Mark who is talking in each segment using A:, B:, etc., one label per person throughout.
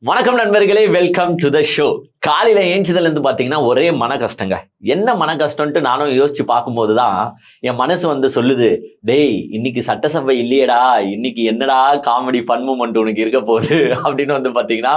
A: வணக்கம் நண்பர்களே, welcome to the show. காலையில ஏஞ்சதுல இருந்து பாத்தீங்கன்னா ஒரே மன கஷ்டங்க. என்ன மன கஷ்டம்ட்டு நானும் யோசிச்சு பார்க்கும்போது தான் என் மனசு வந்து சொல்லுது, டேய் இன்னைக்கு சட்டசபை இல்லையேடா, இன்னைக்கு என்னடா காமெடி ஃபன் மூமெண்ட் உனக்கு இருக்க போகுது அப்படின்னு வந்து பாத்தீங்கன்னா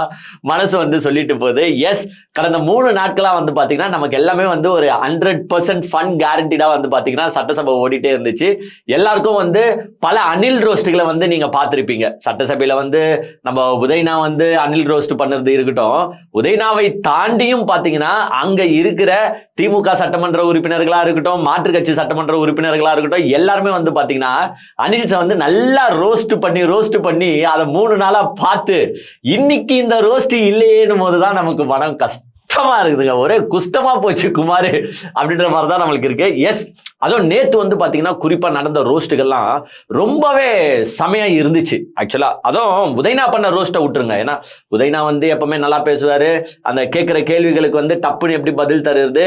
A: மனசு வந்து சொல்லிட்டு போகுது. எஸ், கடந்த 3 நாட்களா வந்து பாத்தீங்கன்னா நமக்கு எல்லாமே வந்து ஒரு 100% ஃபன் கேரண்டிடா வந்து பாத்தீங்கன்னா சட்டசபை ஓடிட்டே இருந்துச்சு. எல்லாருக்கும் வந்து பல அனில் ரோஸ்ட்களை வந்து நீங்க பார்த்திருப்பீங்க. சட்டசபையில வந்து நம்ம உதயனா வந்து அனில் ரோஸ்ட் பண்ணது இருக்கட்டும், உதயனாவை தாண்டியும் பாத்தீங்கன்னா அங்க இருக்கிற திமுக சட்டமன்ற உறுப்பினர்களா இருக்கட்டும், மாற்று கட்சி சட்டமன்ற உறுப்பினர்களா இருக்கட்டும், எல்லாருமே வந்து பாத்தீங்கன்னா அனில்ஸை வந்து நல்லா ரோஸ்ட் பண்ணி அதை 3 நாளா பார்த்து இன்னைக்கு இந்த ரோஸ்ட் இல்லையேன்னு போதுதான் நமக்கு மனம் கஷ்டமா இருக்குதுங்க. ஒரே குஷ்டமா போச்சு குமார் அப்படின்ற மாதிரிதான் நம்மளுக்கு இருக்கு. எஸ், அதுவும் நேத்து வந்து பாத்தீங்கன்னா குறிப்பா நடந்த ரோஸ்ட்டுகள்லாம் ரொம்பவே செமையா இருந்துச்சு. ஆக்சுவலா அதுவும் உதயனா பண்ண ரோஸ்ட்டை விட்டுருங்க. ஏன்னா உதயனா வந்து எப்பவுமே நல்லா பேசுவாரு. அந்த கேட்கிற கேள்விகளுக்கு வந்து டப்புன்னு எப்படி பதில் தருது,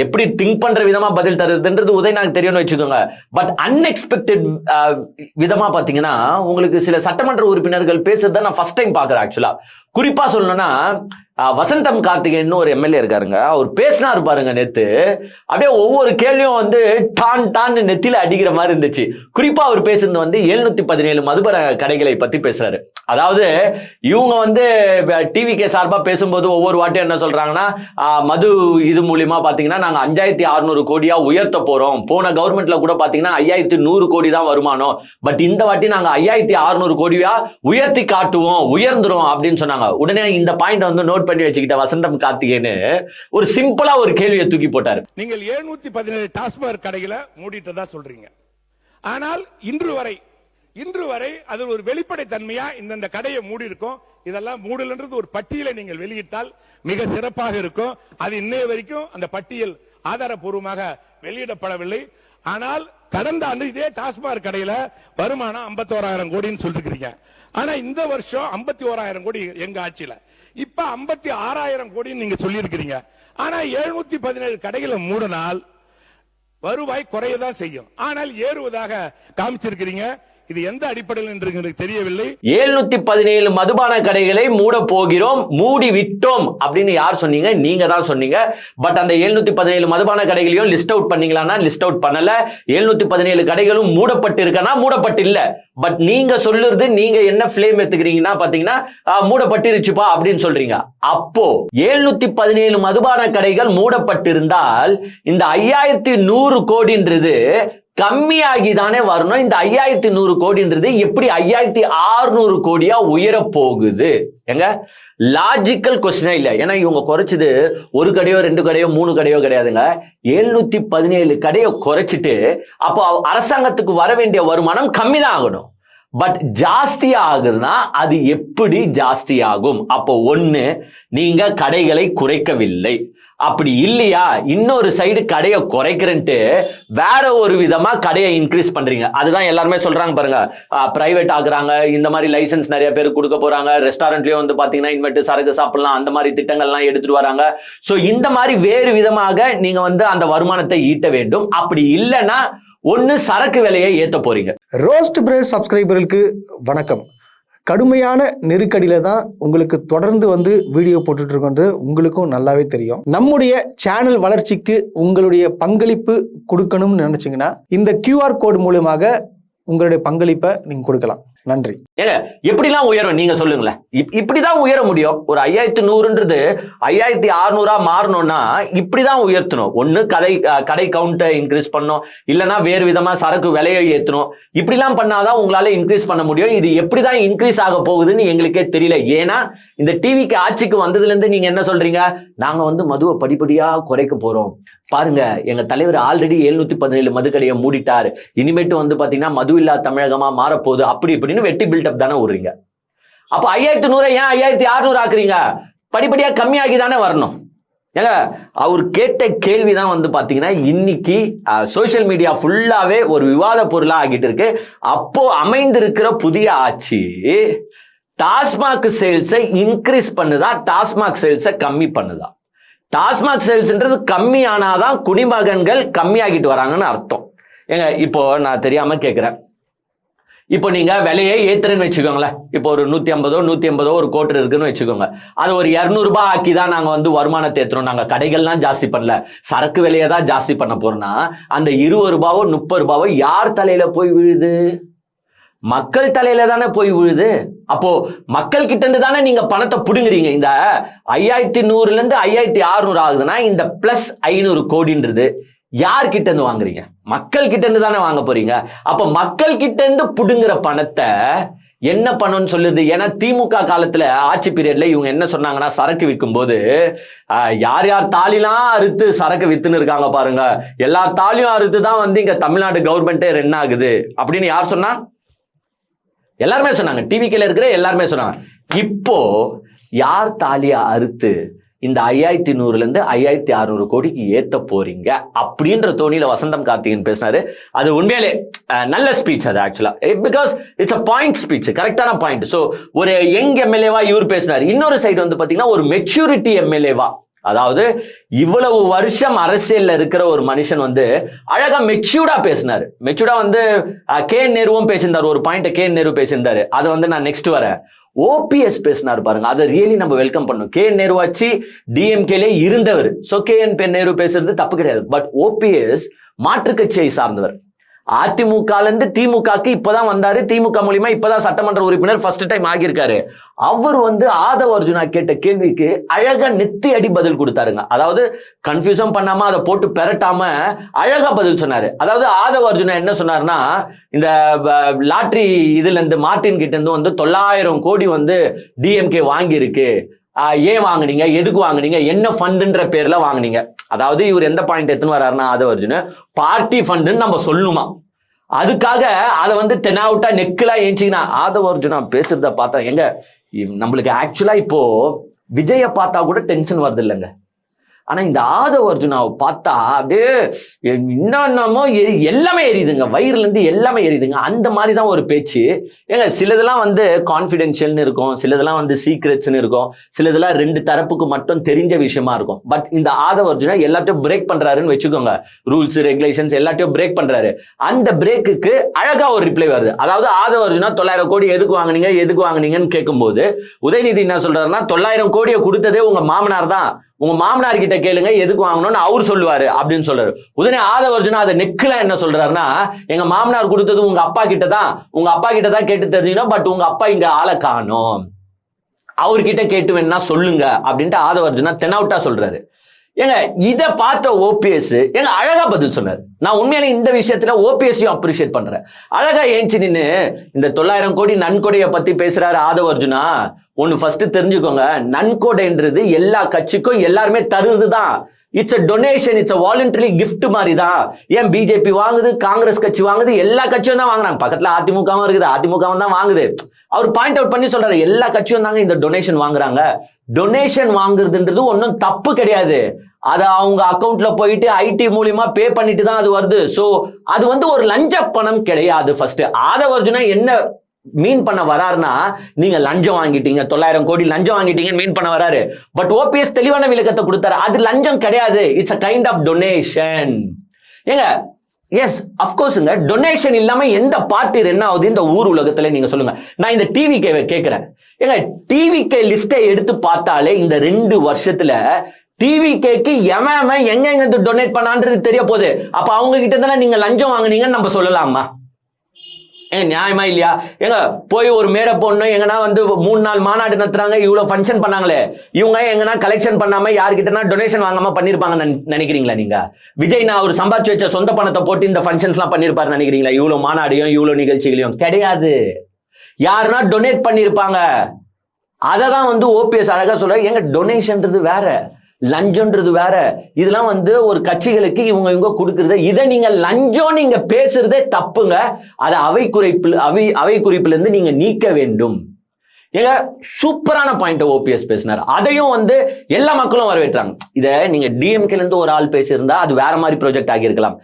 A: எப்படி திங்க் பண்ற விதமா பதில் தருதுன்றது உதயனாக்கு தெரியும்னு வச்சுக்கோங்க. பட் அன்எக்ஸ்பெக்டட் விதமா பாத்தீங்கன்னா உங்களுக்கு சில சட்டமன்ற உறுப்பினர்கள் பேசுறத நான் ஃபர்ஸ்ட் டைம் பாக்குறேன். ஆக்சுவலா குறிப்பா சொல்லணும்னா வசந்தம் கார்த்திகேயன் ஒரு எம்எல்ஏ இருக்காருங்க. அவர் பேசினாரு பாருங்க நேத்து, அப்படியே ஒவ்வொரு கேள்வியும் வந்து டான் நெத்தில அடிக்கிற மாதிரி இருந்துச்சு. குறிப்பா அவர் பேசுறது வந்து 717 மதுபான கடைகளை பத்தி பேசுறாரு. அதாவது இவங்க வந்து டிவிகே சார்பா பேசும்போது ஒவ்வொரு வாட்டியும் என்ன சொல்றாங்கன்னா, மது இது மூலியமா பாத்தீங்கன்னா நாங்க 5600 கோடியா உயர்த்த போறோம். போன கவர்மெண்ட்ல கூட பாத்தீங்கன்னா 5100 கோடி தான் வருமானம். பட் இந்த வாட்டி நாங்க 5600 கோடியா உயர்த்தி காட்டுவோம், உயர்ந்துரும் அப்படின்னு சொன்னாங்க. உடனே இந்த பாயிண்ட் வந்து நோட் பண்ணி வச்சுக்கிட்ட வசந்தம் கார்த்திகேயன் ஒரு சிம்பிளா ஒரு கேள்வியை தூக்கி போட்டாரு.
B: நீங்கள் 717 டாஸ்மாக் கடைகளை மூடிட்டதா சொல்றீங்க. ஆனால் இன்று வரை அது ஒரு வெளிப்படை தன்மையா இந்த கடையை மூடி இருக்கும். இதெல்லாம் மூடலன்றது ஒரு பட்டியலை நீங்கள் வெளியிட்டால் மிக சிறப்பாக இருக்கும். அது இன்னைய வரைக்கும் அந்த பட்டியல் ஆதாரப்பூர்வமாக வெளியிடப்படவில்லை. ஆனால் கடந்த ஆண்டு இதே டாஸ்மாக் கடையில வருமானம் 51,000 கோடின்னு சொல்லிருக்கீங்க. ஆனா இந்த வருஷம் 51,000 கோடி எங்க ஆட்சியில, இப்ப 56,000 கோடி நீங்க சொல்லி இருக்கிறீங்க. ஆனா 717 கடைகளை மூடினால் வருவாய் குறையதான் செய்யும், ஆனால் ஏறுவதாக காமிச்சிருக்கிறீங்க. இது எந்த அடிப்படையில் என்று எனக்கு தெரியவில்லை.
A: 717 மதுபான கடைகளை மூட போகிறோம், மூடி விட்டோம் அப்படின்னு யார் சொன்னீங்க? நீங்க தான் சொன்னீங்க. பட் அந்த 717 மதுபான கடைகளையும் லிஸ்ட் அவுட் பண்ணீங்களான்னா லிஸ்ட் அவுட் பண்ணல. 717 கடைகளும் மூடப்பட்டு இருக்கனா மூடப்பட்டு இல்ல. பட் நீங்க சொல்லுறது, நீங்க என்ன ஃபிளேம் எடுத்துக்கிறீங்கன்னா பாத்தீங்கன்னா மூடப்பட்டிருச்சுப்பா அப்படின்னு சொல்றீங்க. அப்போ 717 மதுபான கடைகள் மூடப்பட்டிருந்தால் இந்த 5100 கோடின்றது கம்மியாகி தானே வரணும். இந்த 5100 கோடின்றது எப்படி 5600 கோடியா உயர போகுது? எங்க லாஜிக்கல் கொஸ்டினே இல்ல. ஏன்னா இவங்க குறைச்சது ஒரு கடையோ 2 கடையோ 3 கடையோ கிடையாதுங்க. 717 கடையை குறைச்சிட்டு அப்போ அரசாங்கத்துக்கு வர வேண்டிய வருமானம் கம்மி தான் ஆகணும். பட் ஜாஸ்தி ஆகுதுன்னா அது எப்படி ஜாஸ்தி ஆகும்? அப்போ ஒண்ணு, நீங்க கடைகளை குறைக்கவில்லை. அப்படி இல்லையா, இன்னொரு சைடு கடையை குறைக்கிறேன்ட்டு வேற ஒரு விதமா கடையை இன்க்ரீஸ் பண்றீங்க. அதுதான் எல்லாருமே சொல்றாங்க பாருங்க, பிரைவேட் ஆகுறாங்க, இந்த மாதிரி லைசன்ஸ் நிறைய பேருக்கு கொடுக்க போறாங்க, ரெஸ்டாரண்ட்லயும் வந்து பாத்தீங்கன்னா இன்வெர்ட் சரக்கு சாப்பிடலாம், அந்த மாதிரி திட்டங்கள்லாம் எடுத்துட்டு வராங்க. சோ இந்த மாதிரி வேறு விதமாக நீங்க வந்து அந்த வருமானத்தை ஈட்ட வேண்டும். அப்படி இல்லைன்னா ஒன்னு சரக்கு விலையை ஏத்த போறீங்க.
C: ரோஸ்ட் பிரேஸ் சப்ஸ்கிரைபர்களுக்கு வணக்கம். கடுமையான நெருக்கடியில தான் உங்களுக்கு தொடர்ந்து வந்து வீடியோ போட்டுட்டு இருக்கோன்றது உங்களுக்கும் நல்லாவே தெரியும். நம்முடைய சேனல் வளர்ச்சிக்கு உங்களுடைய பங்களிப்பு கொடுக்கணும்னு நினைச்சீங்கன்னா இந்த QR கோட் மூலமாக உங்களுடைய பங்களிப்பை நீங்க கொடுக்கலாம். நன்றி.
A: ஏங்க எப்படிலாம் உயரும் நீங்க சொல்லுங்களேன். இப்படிதான் உயர முடியும். ஒரு 5100ன்றது 5600 மாறணும்னா இப்படிதான் உயர்த்தணும். ஒண்ணு கடை கவுண்டை இன்க்ரீஸ் பண்ணணும், இல்லைன்னா வேறு விதமா சரக்கு விலையை ஏற்றணும். இப்படிலாம் பண்ணாதான் உங்களால இன்க்ரீஸ் பண்ண முடியும். இது எப்படிதான் இன்க்ரீஸ் ஆக போகுதுன்னு எங்களுக்கே தெரியல. ஏன்னா இந்த டிவிக்கு ஆட்சிக்கு வந்ததுல இருந்து நீங்க என்ன சொல்றீங்க? நாங்க வந்து மதுவை படிப்படியா குறைக்க போறோம். பாருங்க, எங்க தலைவர் ஆல்ரெடி 717 மதுக்கடையை மூடிட்டார், இனிமேட்டு வந்து பாத்தீங்கன்னா மது இல்லா தமிழகமா மாறப்போகுது, அப்படி இப்படின்னு வெட்டி பில்டப் தானே விடுறீங்க. அப்ப 5100 ஏன் 5600 ஆக்குறீங்க? படிப்படியா கம்மியாகி தானே வரணும். ஏங்க அவர் கேட்ட கேள்விதான் வந்து பாத்தீங்கன்னா இன்னைக்கு சோசியல் மீடியா ஃபுல்லாவே ஒரு விவாத பொருளா ஆகிட்டு இருக்கு. அப்போ அமைந்திருக்கிற புதிய ஆட்சி டாஸ்மாக் சேல்ஸை இன்க்ரீஸ் பண்ணுதா, டாஸ்மாக் சேல்ஸை கம்மி பண்ணுதா? டாஸ்மாக் சேல்ஸ்ன்றது கம்மி ஆனாதான் குடிமகன்கள் கம்மியாகிட்டு வராங்கன்னு அர்த்தம். ஏங்க இப்போ நான் தெரியாம கேட்கிறேன், இப்போ நீங்க விலையை ஏத்துறேன்னு வச்சுக்கோங்களேன். இப்போ ஒரு 150 ஒரு கோட்டு இருக்குன்னு வச்சுக்கோங்க. அது ஒரு 200 ரூபாய் ஆக்கி தான் நாங்க வந்து வருமானத்தை ஏத்துறோம். நாங்க கடைகள்லாம் ஜாஸ்தி பண்ணல, சரக்கு விலையை தான் ஜாஸ்தி பண்ண போறோம்னா அந்த 20 ரூபாவோ 30 ரூபாவோ யார் தலையில போய் விழுது? மக்கள் தலையில தானே போய் விழுது. அப்போ மக்கள் கிட்ட இருந்து தானே நீங்க பணத்தை புடுங்குறீங்க. இந்த 5100 இருந்து 5600 ஆகுதுன்னா இந்த பிளஸ் 500 கோடின்றது யார்கிட்ட இருந்து வாங்குறீங்க? மக்கள் கிட்ட இருந்து தானே வாங்க போறீங்க. அப்ப மக்கள் கிட்ட இருந்து புடுங்குற பணத்தை என்ன பண்ணணும்னு சொல்லுது. ஏன்னா திமுக காலத்துல ஆட்சி பீரியட்ல இவங்க என்ன சொன்னாங்கன்னா, சரக்கு விற்கும் போது யார் யார் தாலிலாம் அறுத்து சரக்கு வித்துன்னு இருக்காங்க பாருங்க, எல்லா தாலியும் அறுத்து தான் வந்து இங்க தமிழ்நாடு கவர்மெண்டே ரன் ஆகுது அப்படின்னு யார் சொன்னா? எல்லாருமே சொன்னாங்க. டிவிக்கில இருக்கிற எல்லாருமே சொன்னாங்க. இப்போ யார் தாலியா அறுத்து இந்த 5100 இருந்து 5600 கோடிக்கு ஏத்த போறீங்க அப்படின்ற தோணியில வசந்தம் கார்த்திகேயன் பேசினாரு. அது உண்மையிலே நல்ல ஸ்பீச். அது ஆக்சுவலா because it's a point speech, கரெக்டான பாயிண்ட். ஸோ ஒரு யங் எம்எல்ஏவா இவர் பேசினாரு. இன்னொரு சைடு வந்து பாத்தீங்கன்னா ஒரு மெச்சூரிட்டி எம்எல்ஏவா, அதாவது இவ்வளவு வருஷம் அரசியல்ல இருக்கிற ஒரு மனுஷன் வந்து அழகா மெச்சூர்டா பேசினாரு. மெச்சூர்டா வந்து கே.என். நேருவும் பேசியிருந்தாரு. ஒரு பாயிண்ட் கே.என். நேரு பேசியிருந்தாரு. அதை வந்து நான் நெக்ஸ்ட் வரேன். ஓபிஎஸ் பேசினாரு பாருங்க, அதை ரியலி நம்ம வெல்கம் பண்ணணும். கே.என். நேருவாச்சு டிஎம்கேலே இருந்தவர். So K.N.. நேரு பேசுறது தப்பு கிடையாது. பட் ஓபிஎஸ் மாற்று கட்சியை சார்ந்தவர். அதிமுகல இருந்து திமுகக்கு இப்பதான் வந்தாரு. திமுக மூலியமா இப்பதான் சட்டமன்ற உறுப்பினர் ஃபர்ஸ்ட் டைம் ஆகியிருக்காரு. அவர் வந்து ஆதவ அர்ஜுனா கேட்ட கேள்விக்கு அழகா நெத்தி அடி பதில் கொடுத்தாருங்க. அதாவது கன்ஃபியூசன் பண்ணாம அதை போட்டு பெரட்டாம அழகா பதில் சொன்னாரு. அதாவது ஆதவ அர்ஜுனா என்ன சொன்னாருன்னா, இந்த லாட்ரி இதுல இருந்து மார்டின் கிட்ட இருந்து வந்து 900 கோடி வந்து டிஎம்கே வாங்கி இருக்கு. ஏன் வாங்குனீங்க, எதுக்கு வாங்குனீங்க, என்ன ஃபண்டுன்ற பேர்ல வாங்குனீங்க. அதாவது இவர் எந்த பாயிண்ட் எடுத்துன்னு வர்றாருன்னா, ஆதவ அர்ஜுன் பார்ட்டி ஃபண்டுன்னு நம்ம சொல்லணுமா, அதுக்காக அதை வந்து தெனாவுட்டா நெக்கெல்லாம் ஏஞ்சிங்கன்னா ஆதவ அர்ஜுனா பேசுறத பார்த்தா எங்க நம்மளுக்கு ஆக்சுவலா இப்போ விஜய பார்த்தா கூட டென்ஷன் வருது இல்லைங்க. ஆனா இந்த ஆதவ அர்ஜுனாவை பார்த்தா அப்படியே என்னென்னமோ எல்லாமே எரியுதுங்க, வயிறுல இருந்து எல்லாமே எரியுதுங்க. அந்த மாதிரி தான் ஒரு பேச்சு. ஏங்க சிலதெல்லாம் வந்து கான்ஃபிடென்ஷியல்னு இருக்கும், சிலதெல்லாம் வந்து சீக்ரெட்ஸ்னு இருக்கும், சிலதெல்லாம் 2 தரப்புக்கு மட்டும் தெரிஞ்ச விஷயமா இருக்கும். பட் இந்த ஆதவ அர்ஜுனா எல்லாத்தையும் பிரேக் பண்றாருன்னு வச்சுக்கோங்க. ரூல்ஸ் ரெகுலேஷன்ஸ் எல்லாத்தையும் பிரேக் பண்றாரு. அந்த பிரேக்குக்கு அழகா ஒரு ரிப்ளை வருது. அதாவது ஆதவ அர்ஜுனா 900 கோடி எதுக்கு வாங்குனீங்கன்னு கேட்கும்போது உதயநிதி என்ன சொல்றாருன்னா, 900 கோடியை கொடுத்ததே உங்க மாமனார் தான், உங்க மாமனார் கிட்ட கேளுங்க எதுக்கு வாங்கணும்னு அவர் சொல்லுவாரு அப்படின்னு சொல்றாரு. உடனே ஆதவ அர்ஜுனா அதை நெக்கில என்ன சொல்றாருன்னா, எங்க மாமனார் கொடுத்தது உங்க அப்பா கிட்ட தான் கேட்டு தெரிஞ்சுக்கணும், பட் உங்க அப்பா இங்க ஆளை காணோம், அவர்கிட்ட கேட்டு வேணா சொல்லுங்க அப்படின்ட்டு ஆதவ அர்ஜுனா தெனாவுட்டா சொல்றாரு. ஏங்க இதை பார்த்த ஓபிஎஸ் ஏங்க அழகா பதில் சொன்னார். நான் உண்மையிலே இந்த விஷயத்துல ஓபிஎஸ்ஸையும் அப்ரிஷியேட் பண்றேன். அழகா ஏஞ்சி நின்று இந்த 900 கோடி நன்கொடையை பத்தி பேசுறாரு ஆதவ அர்ஜுனா. ஒன்னு ஃபர்ஸ்ட் தெரிஞ்சுக்கோங்க, நன்கொடைன்றது எல்லா கட்சிக்கும் எல்லாருமே தருதுதான். It's a donation, it's a voluntary gift மாதிரி தான். ஏன் பிஜேபி வாங்குது, காங்கிரஸ் கட்சி வாங்குது, எல்லா கட்சியும் தான் வாங்குறாங்க. பக்கத்துல அதிமுகவும் இருக்குது, அதிமுகவும் தான் வாங்குது. அவர் பாயிண்ட் அவுட் பண்ணி சொல்றாரு, எல்லா கட்சியும் தாங்க இந்த டொனேஷன் வாங்குறாங்க. டொனேஷன் வாங்குறதுன்றது ஒன்றும் தப்பு கிடையாது. அதை அவங்க அக்கௌண்ட்ல போயிட்டு ஐடி மூலியமா பே பண்ணிட்டு தான் அது வருது. சோ அது வந்து ஒரு லஞ்ச பணம் கிடையாது. ஃபர்ஸ்ட் ஆதவ அர்ஜுனா என்ன மீன் பண்ண வராருன்னா, நீங்க லஞ்சம் வாங்கிட்டீங்க, 900 கோடி லஞ்சம் வாங்கிட்டீங்கன்னு மீன் பண்ண வராரு. பட் ஓபிஎஸ் தெளிவான விளக்கத்தை கொடுத்தாரு, அது லஞ்சம் கிடையாது, it's a kind of donation. ஏங்க எஸ் அப்கோர்ஸுங்க, டொனேஷன் இல்லாம எந்த பார்ட்டி என்ன ஆகுது இந்த ஊர் உலகத்துல நீங்க சொல்லுங்க. நான் இந்த டிவிக்கே கேட்கிறேன். ஏங்க டிவிக்கே லிஸ்டை எடுத்து பார்த்தாலே இந்த 2 வருஷத்துல டிவிகேக்கு எவன் எங்க டொனேட் பண்ணான்றது தெரிய போகுது. அப்ப அவங்க கிட்ட இருந்தாலும் நீங்க லஞ்சம் வாங்குனீங்கன்னு நம்ம சொல்லலாமா? ஏங்க நியாயமா இல்லையா? ஏங்க போய் ஒரு மேடை போடணும், எங்கன்னா வந்து 3 நாள் மாநாடு நடத்துறாங்க, இவ்வளவு ஃபங்க்ஷன் பண்ணாங்களே, இவங்க எங்கன்னா கலெக்ஷன் பண்ணாம யாருக்கிட்டனா டொனேஷன் வாங்காம பண்ணிருப்பாங்கன்னு நினைக்கிறீங்களா நீங்க? விஜய் நான் அவர் சம்பாதிச்சு வச்ச சொந்த பணத்தை போட்டு இந்த ஃபங்க்ஷன்ஸ் எல்லாம் பண்ணிருப்பாரு நினைக்கிறீங்களா? இவ்வளவு மாநாடையும் இவ்வளவு நிகழ்ச்சிகளையும் கிடையாது. யாருன்னா டொனேட் பண்ணிருப்பாங்க. அதை தான் வந்து ஓபிஎஸ் அழகா சொல்ற. ஏங்க டொனேஷன்ன்றது வேற, லஞ்சம்ன்றது வேற. இதெல்லாம் வந்து ஒரு கட்சிகளுக்கு இவங்க கொடுக்கறது. இதை நீங்க லஞ்சம் நீங்க பேசுறதே தப்புங்க. அதை அவை குறிப்புல இருந்து நீங்க நீக்க வேண்டும். ஏங்க சூப்பரான பாயிண்ட் ஓபிஎஸ் பேசினார். அதையும் வந்து எல்லா மக்களும் வரவேற்றாங்க. இதை நீங்க டிஎம்கேல இருந்து ஒரு ஆள் பேசியிருந்தா அது வேற மாதிரி ப்ராஜெக்ட் ஆகியிருக்கலாம்.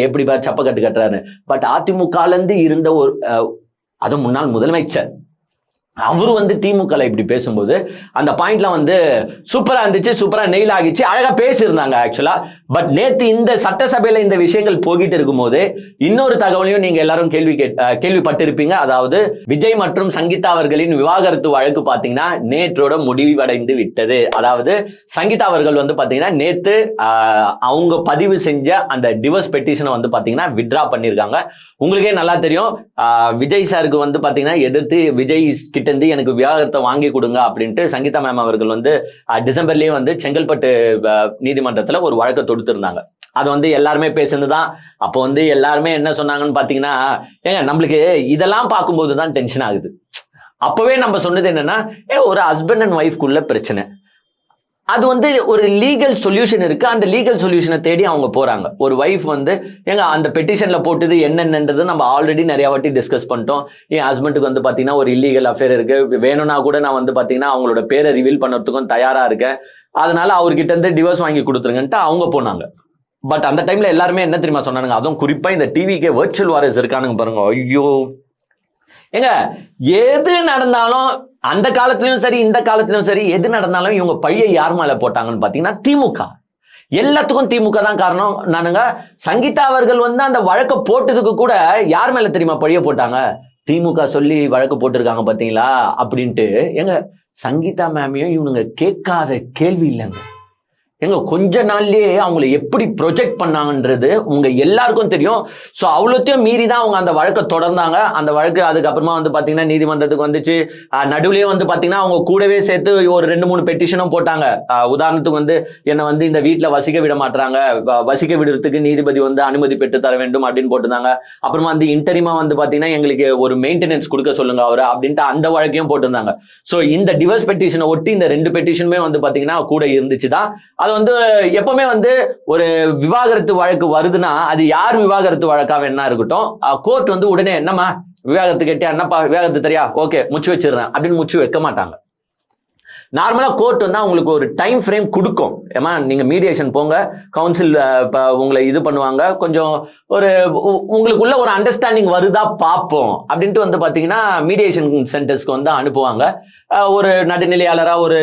A: எப்படி சப்ப கட்டுறாரு. பட் அதிமுகல இருந்து இருந்த ஒரு அது முன்னாள் முதலமைச்சர் அவரு வந்து திமுக இப்படி பேசும்போது அந்த பாயிண்ட்ல வந்து சூப்பரா இருந்துச்சு, சூப்பரா நெயில் ஆகிச்சு, அழகா பேசியிருந்தாங்க. ஆக்சுவலா பட் நேத்து இந்த சட்டசபையில இந்த விஷயங்கள் போகிட்டு இருக்கும்போது இன்னொரு தகவலையும் நீங்க எல்லாரும் கேள்விப்பட்டிருப்பீங்க. அதாவது விஜய் மற்றும் சங்கீதா அவர்களின் விவாகரத்து வழக்கு பாத்தீங்கன்னா நேற்றோட முடிவடைந்து விட்டது. அதாவது சங்கீதா அவர்கள் வந்து பாத்தீங்கன்னா நேத்து அவங்க பதிவு செஞ்ச அந்த டிவோர்ஸ் பெட்டிஷனை வந்து பாத்தீங்கன்னா வித்ட்ரா பண்ணிருக்காங்க. உங்களுக்கே நல்லா தெரியும், விஜய் சாருக்கு வந்து பாத்தீங்கன்னா எதிர்த்து விஜய் கிட்ட இருந்து எனக்கு விவாகரத்தை வாங்கி கொடுங்க அப்படின்ட்டு சங்கீதா மேம் அவர்கள் வந்து டிசம்பர்லயே வந்து செங்கல்பட்டு நீதிமன்றத்துல ஒரு வழக்கை தொடுத்திருந்தாங்க. அது வந்து எல்லாருமே பேசுனதுதான். அப்போ வந்து எல்லாருமே என்ன சொன்னாங்கன்னு பாத்தீங்கன்னா, ஏங்க நம்மளுக்கு இதெல்லாம் பார்க்கும்போது தான் டென்ஷன் ஆகுது. அப்பவே நம்ம சொன்னது என்னன்னா, ஒரு ஹஸ்பண்ட் அண்ட் ஒய்ஃப்குள்ள பிரச்சனை, அது வந்து ஒரு லீகல் சொல்யூஷன் இருக்கு. அந்த லீகல் சொல்யூஷனை தேடி அவங்க போறாங்க. ஒரு வைஃப் வந்து ஏங்க அந்த பெட்டிஷன்ல போட்டது என்னென்னது நம்ம ஆல்ரெடி நிறைய வாட்டி டிஸ்கஸ் பண்ணிட்டோம். என் ஹஸ்பண்டுக்கு வந்து பாத்தீங்கன்னா ஒரு இல்லீகல் அஃபேர் இருக்கு, வேணும்னா கூட நான் வந்து பாத்தீங்கன்னா அவங்களோட பேரை ரிவீல் பண்ணுறதுக்கும் தயாரா இருக்கேன், அதனால அவர்கிட்ட இருந்து டிவோர்ஸ் வாங்கி கொடுத்துருங்கன்ட்டு அவங்க போனாங்க. பட் அந்த டைம்ல எல்லாருமே என்ன தெரியுமா சொன்னானுங்க, அதுவும் குறிப்பா இந்த டிவிக்கே வர்ச்சுவல் வாரியர்ஸ் இருக்கானுங்க பாருங்க. ஐயோ ஏங்க, எது நடந்தாலும் அந்த காலத்திலயும் சரி இந்த காலத்திலயும் சரி எது நடந்தாலும் இவங்க பழியை யார் மேல போட்டாங்கன்னு பாத்தீங்கன்னா திமுக. எல்லாத்துக்கும் திமுக தான் காரணம். நானுங்க சங்கீதா அவர்கள் வந்து அந்த வழக்கை போட்டதுக்கு கூட யார் மேல தெரியுமா பழிய போட்டாங்க, திமுக சொல்லி வழக்கு போட்டிருக்காங்க பாத்தீங்களா அப்படின்ட்டு. எங்க சங்கீதா மேமையும் இவனுங்க கேட்காத கேள்வி இல்லைங்க. எங்க கொஞ்ச நாள்லயே அவங்களை எப்படி ப்ரொஜெக்ட் பண்ணாங்கன்றது உங்க எல்லாருக்கும் தெரியும். ஸோ அவ்வளோத்தையும் மீறி தான் அவங்க அந்த வழக்கை தொடர்ந்தாங்க. அந்த வழக்கு அதுக்கப்புறமா வந்து பார்த்தீங்கன்னா நீதிமன்றத்துக்கு வந்துச்சு. நடுவுலேயே வந்து பார்த்தீங்கன்னா அவங்க கூடவே சேர்த்து ஒரு 2-3 பெட்டிஷனும் போட்டாங்க. உதாரணத்துக்கு வந்து என்னை வந்து இந்த வீட்டில் வசிக்க விட மாட்டாங்க, வசிக்க விடுறதுக்கு நீதிபதி வந்து அனுமதி பெற்று தர வேண்டும் அப்படின்னு போட்டிருந்தாங்க. அப்புறமா வந்து இன்டரிமா வந்து பார்த்தீங்கன்னா எங்களுக்கு ஒரு மெயின்டெனன்ஸ் கொடுக்க சொல்லுங்க அவர் அப்படின்ட்டு அந்த வழக்கையும் போட்டிருந்தாங்க. ஸோ இந்த டிவோர்ஸ் பெட்டிஷனை ஒட்டி இந்த 2 பெட்டிஷனுமே வந்து பார்த்தீங்கன்னா கூட இருந்துச்சு தான். அது வந்து எப்பவுமே வந்து ஒரு விவாகரத்து வழக்கு வருதுன்னா அது யார் விவாகரத்து வழக்கா வேணா இருக்கட்டும், கோர்ட் வந்து உடனே என்னம்மா விவாகரத்து கேட்டியா, என்னப்பா விவாகரத்து தெரியா, ஓகே முச்சு வச்சிடுறேன் அப்படின்னு முச்சு வைக்க மாட்டாங்க. நார்மலா கோர்ட் வந்து அவங்களுக்கு ஒரு டைம் ஃப்ரேம் கொடுக்கும். ஏமா நீங்க மீடியேஷன் போங்க, கவுன்சில் உங்களை இது பண்ணுவாங்க, கொஞ்சம் ஒரு உங்களுக்குள்ள ஒரு அண்டர்ஸ்டாண்டிங் வருதா பார்ப்போம் அப்படின்ட்டு வந்து பாத்தீங்கன்னா மீடியேஷன் சென்டர்ஸ்க்கு வந்து அனுப்புவாங்க. ஒரு நடுநிலையாளரா ஒரு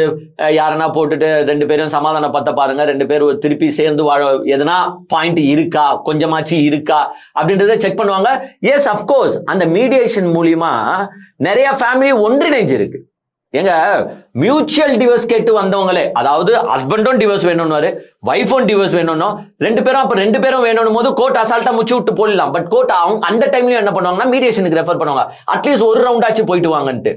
A: யாரனா போட்டுட்டு 2 பேரும் சமாதானப்படுத்த பாருங்க, 2 பேரும் திருப்பி சேர்ந்து வாழ எதனா பாயிண்ட் இருக்கா, கொஞ்சமாச்சு இருக்கா அப்படின்றத செக் பண்ணுவாங்க. எஸ் அப்கோர்ஸ் அந்த மீடியேஷன் மூலியமா நிறைய ஃபேமிலி ஒன்றிணைஞ்சு இருக்கு. எங்க மியூச்சுவல் டிவோர்ஸ் கேட்டு வந்தவங்களே, அதாவது ஹஸ்பண்டும் டிவோர்ஸ் வேணும்னு, வைஃபும் டிவோர்ஸ் வேணும்னு, 2 பேரும் அப்ப 2 பேரும் வேணும் போது கோர்ட் அசால்ட்டா முச்சு விட்டு போடலாம். பட் கோர்ட் அவங்க அந்த டைம்லயும் என்ன பண்ணுவாங்கன்னா மீடியேஷனுக்கு ரெஃபர் பண்ணுவாங்க. அட்லீஸ்ட் ஒரு ரவுண்ட் ஆச்சு போயிட்டு வாங்கன்ட்டு.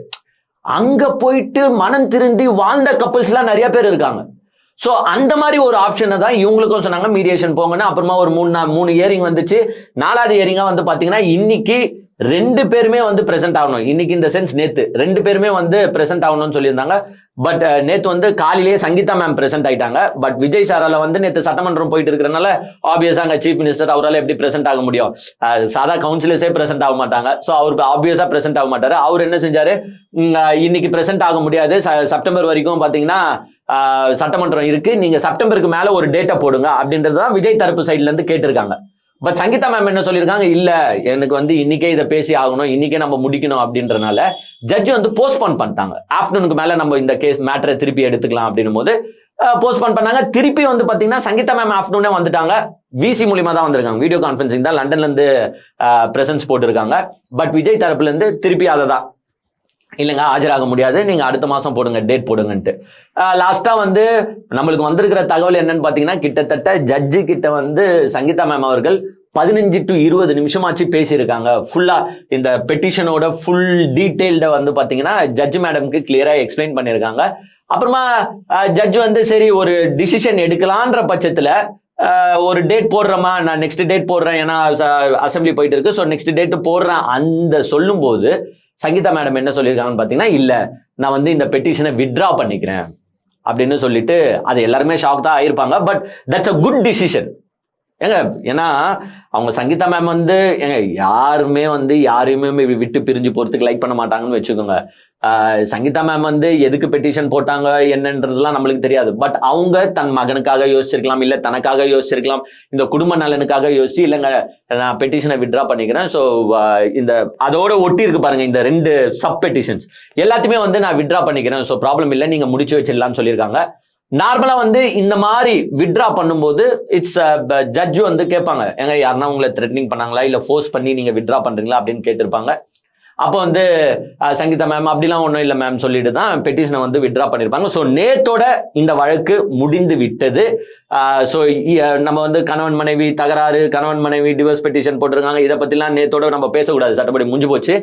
A: அங்க போயிட்டு மனம் திருந்தி வாழ்ந்த கப்பிள்ஸ் எல்லாம் நிறைய பேர் இருக்காங்க. சோ அந்த மாதிரி ஒரு ஆப்ஷனை தான் இவங்களுக்கும் சொன்னாங்க, மீடியேஷன் போங்கன்னு. அப்புறமா ஒரு 3 இயரிங் வந்துச்சு. 4வது இயரிங்கா வந்து பாத்தீங்கன்னா இன்னைக்கு 2 பேருமே வந்து பிரசன்ட் ஆகணும். இன்னைக்கு இந்த சென்ஸ் நேத்து 2 பேருமே வந்து பிரசன்ட் ஆகணும்னு சொல்லியிருந்தாங்க. பட் நேத்து வந்து காலையிலேயே சங்கீதா மேம் பிரசன்ட் ஆயிட்டாங்க. பட் விஜய் சாரால வந்து நேத்து சட்டமன்றம் போயிட்டு இருக்கிறனால ஆப்வியஸா அங்க சீஃப் மினிஸ்டர் அவரால் எப்படி பிரசன்ட் ஆக முடியும், சாதா கவுன்சிலர்ஸே பிரசன்ட் ஆக மாட்டாங்க. ஸோ அவருக்கு ஆப்வியஸா பிரசன்ட் ஆக மாட்டாரு. அவர் என்ன செஞ்சாரு, இன்னைக்கு பிரசன்ட் ஆக முடியாது, செப்டம்பர் வரைக்கும் பாத்தீங்கன்னா சட்டமன்றம் இருக்கு, நீங்க செப்டம்பருக்கு மேல ஒரு டேட்டா போடுங்க அப்படின்றதுதான் விஜய் தரப்பு சைட்ல இருந்து கேட்டிருக்காங்க. பட் சங்கீதா மேம் என்ன சொல்லியிருக்காங்க, இல்ல எனக்கு வந்து இன்னைக்கே இதை பேசி ஆகணும், இன்னைக்கே நம்ம முடிக்கணும் அப்படின்றனால ஜட்ஜ் வந்து போஸ்ட்போன் பண்ணிட்டாங்க. ஆஃப்டர்நூனுக்கு மேல நம்ம இந்த கேஸ் மேட்டரை திருப்பி எடுத்துக்கலாம் அப்படின்னும் போது போஸ்ட்போன் பண்ணாங்க. திருப்பி வந்து பாத்தீங்கன்னா சங்கீதா மேம் ஆஃப்டர்நூனே வந்துட்டாங்க. விசி மூலியமா தான் வந்திருக்காங்க, வீடியோ கான்பரன்சிங் தான், லண்டன்ல இருந்து பிரசன்ஸ் போட்டிருக்காங்க. பட் விஜய் தரப்புல இருந்து திருப்பி அதை தான், இல்லைங்க ஆஜராக முடியாது, நீங்க அடுத்த மாசம் போடுங்க, டேட் போடுங்கன்ட்டு. லாஸ்டா வந்து நம்மளுக்கு வந்திருக்கிற தகவல் என்னன்னு பாத்தீங்கன்னா, கிட்டத்தட்ட ஜட்ஜு கிட்ட வந்து சங்கீதா மேம் அவர்கள் 15 to 20 நிமிஷமாச்சு பேசியிருக்காங்க. ஃபுல்லா இந்த பெட்டிஷனோட ஃபுல் டீடைல்ட வந்து பாத்தீங்கன்னா ஜட்ஜ் மேடம்க்கு கிளியரா எக்ஸ்பிளைன் பண்ணியிருக்காங்க. அப்புறமா ஜட்ஜ் வந்து சரி ஒரு டிசிஷன் எடுக்கலான்ற பட்சத்துல ஒரு டேட் போடுறமா, நான் நெக்ஸ்ட் டேட் போடுறேன், ஏன்னா அசம்பிளி போயிட்டு இருக்கு, ஸோ நெக்ஸ்ட் டேட் போடுறேன் அந்த சொல்லும் போது சங்கீதா மேடம் என்ன சொல்லியிருக்காங்கன்னு பாத்தீங்கன்னா, இல்ல நான் வந்து இந்த பெட்டிஷனை வித்ட்ரா பண்ணிக்கிறேன் அப்படின்னு சொல்லிட்டு, அது எல்லாருமே ஷாக் தான் ஆயிருப்பாங்க. But that's a good decision. ஏங்க ஏன்னா அவங்க சங்கீதா மேம் வந்து யாருமே வந்து யாரையுமே விட்டு பிரிஞ்சு போறதுக்கு லைக் பண்ண மாட்டாங்கன்னு வச்சுக்கோங்க. சங்கீதா மேம் வந்து எதுக்கு பெட்டிஷன் போட்டாங்க என்னன்றதுலாம் நம்மளுக்கு தெரியாது. பட் அவங்க தன் மகனுக்காக யோசிச்சிருக்கலாம், இல்ல தனக்காக யோசிச்சிருக்கலாம், இந்த குடும்ப நலனுக்காக யோசிச்சு, இல்லைங்க நான் பெட்டிஷனை வித்ட்ரா பண்ணிக்கிறேன், ஸோ இந்த அதோட ஒட்டி இருக்கு பாருங்க இந்த 2 சப் பெட்டிஷன்ஸ் எல்லாத்தையுமே வந்து நான் வித்ட்ரா பண்ணிக்கிறேன், ஸோ ப்ராப்ளம் இல்லை, நீங்க முடிச்சு வச்சிடலாம்னு சொல்லியிருக்காங்க. நார்மலா வந்து இந்த மாதிரி வித்ட்ரா பண்ணும்போது இட்ஸ் ஜட்ஜ் வந்து கேட்பாங்க, ஏங்க யாருன்னா உங்களை த்ரெட்னிங் பண்ணாங்களா இல்ல ஃபோர்ஸ் பண்ணி நீங்க வித்ட்ரா பண்றீங்களா அப்படின்னு கேட்டிருப்பாங்க. அப்போ வந்து சங்கீதா மேம் அப்படிலாம் ஒன்றும் இல்லை மேம் சொல்லிட்டு தான் பெட்டிஷனை வந்து வித்ட்ரா பண்ணியிருப்பாங்க. ஸோ நேத்தோட இந்த வழக்கு முடிந்து விட்டது. ஸோ நம்ம வந்து கணவன் மனைவி தகராறு, கணவன் மனைவி டிவோர்ஸ் பெட்டிஷன் போட்டிருக்காங்க, இதை பற்றிலாம் நேத்தோட நம்ம பேசக்கூடாது, சட்டப்படி முடிஞ்சு போச்சு.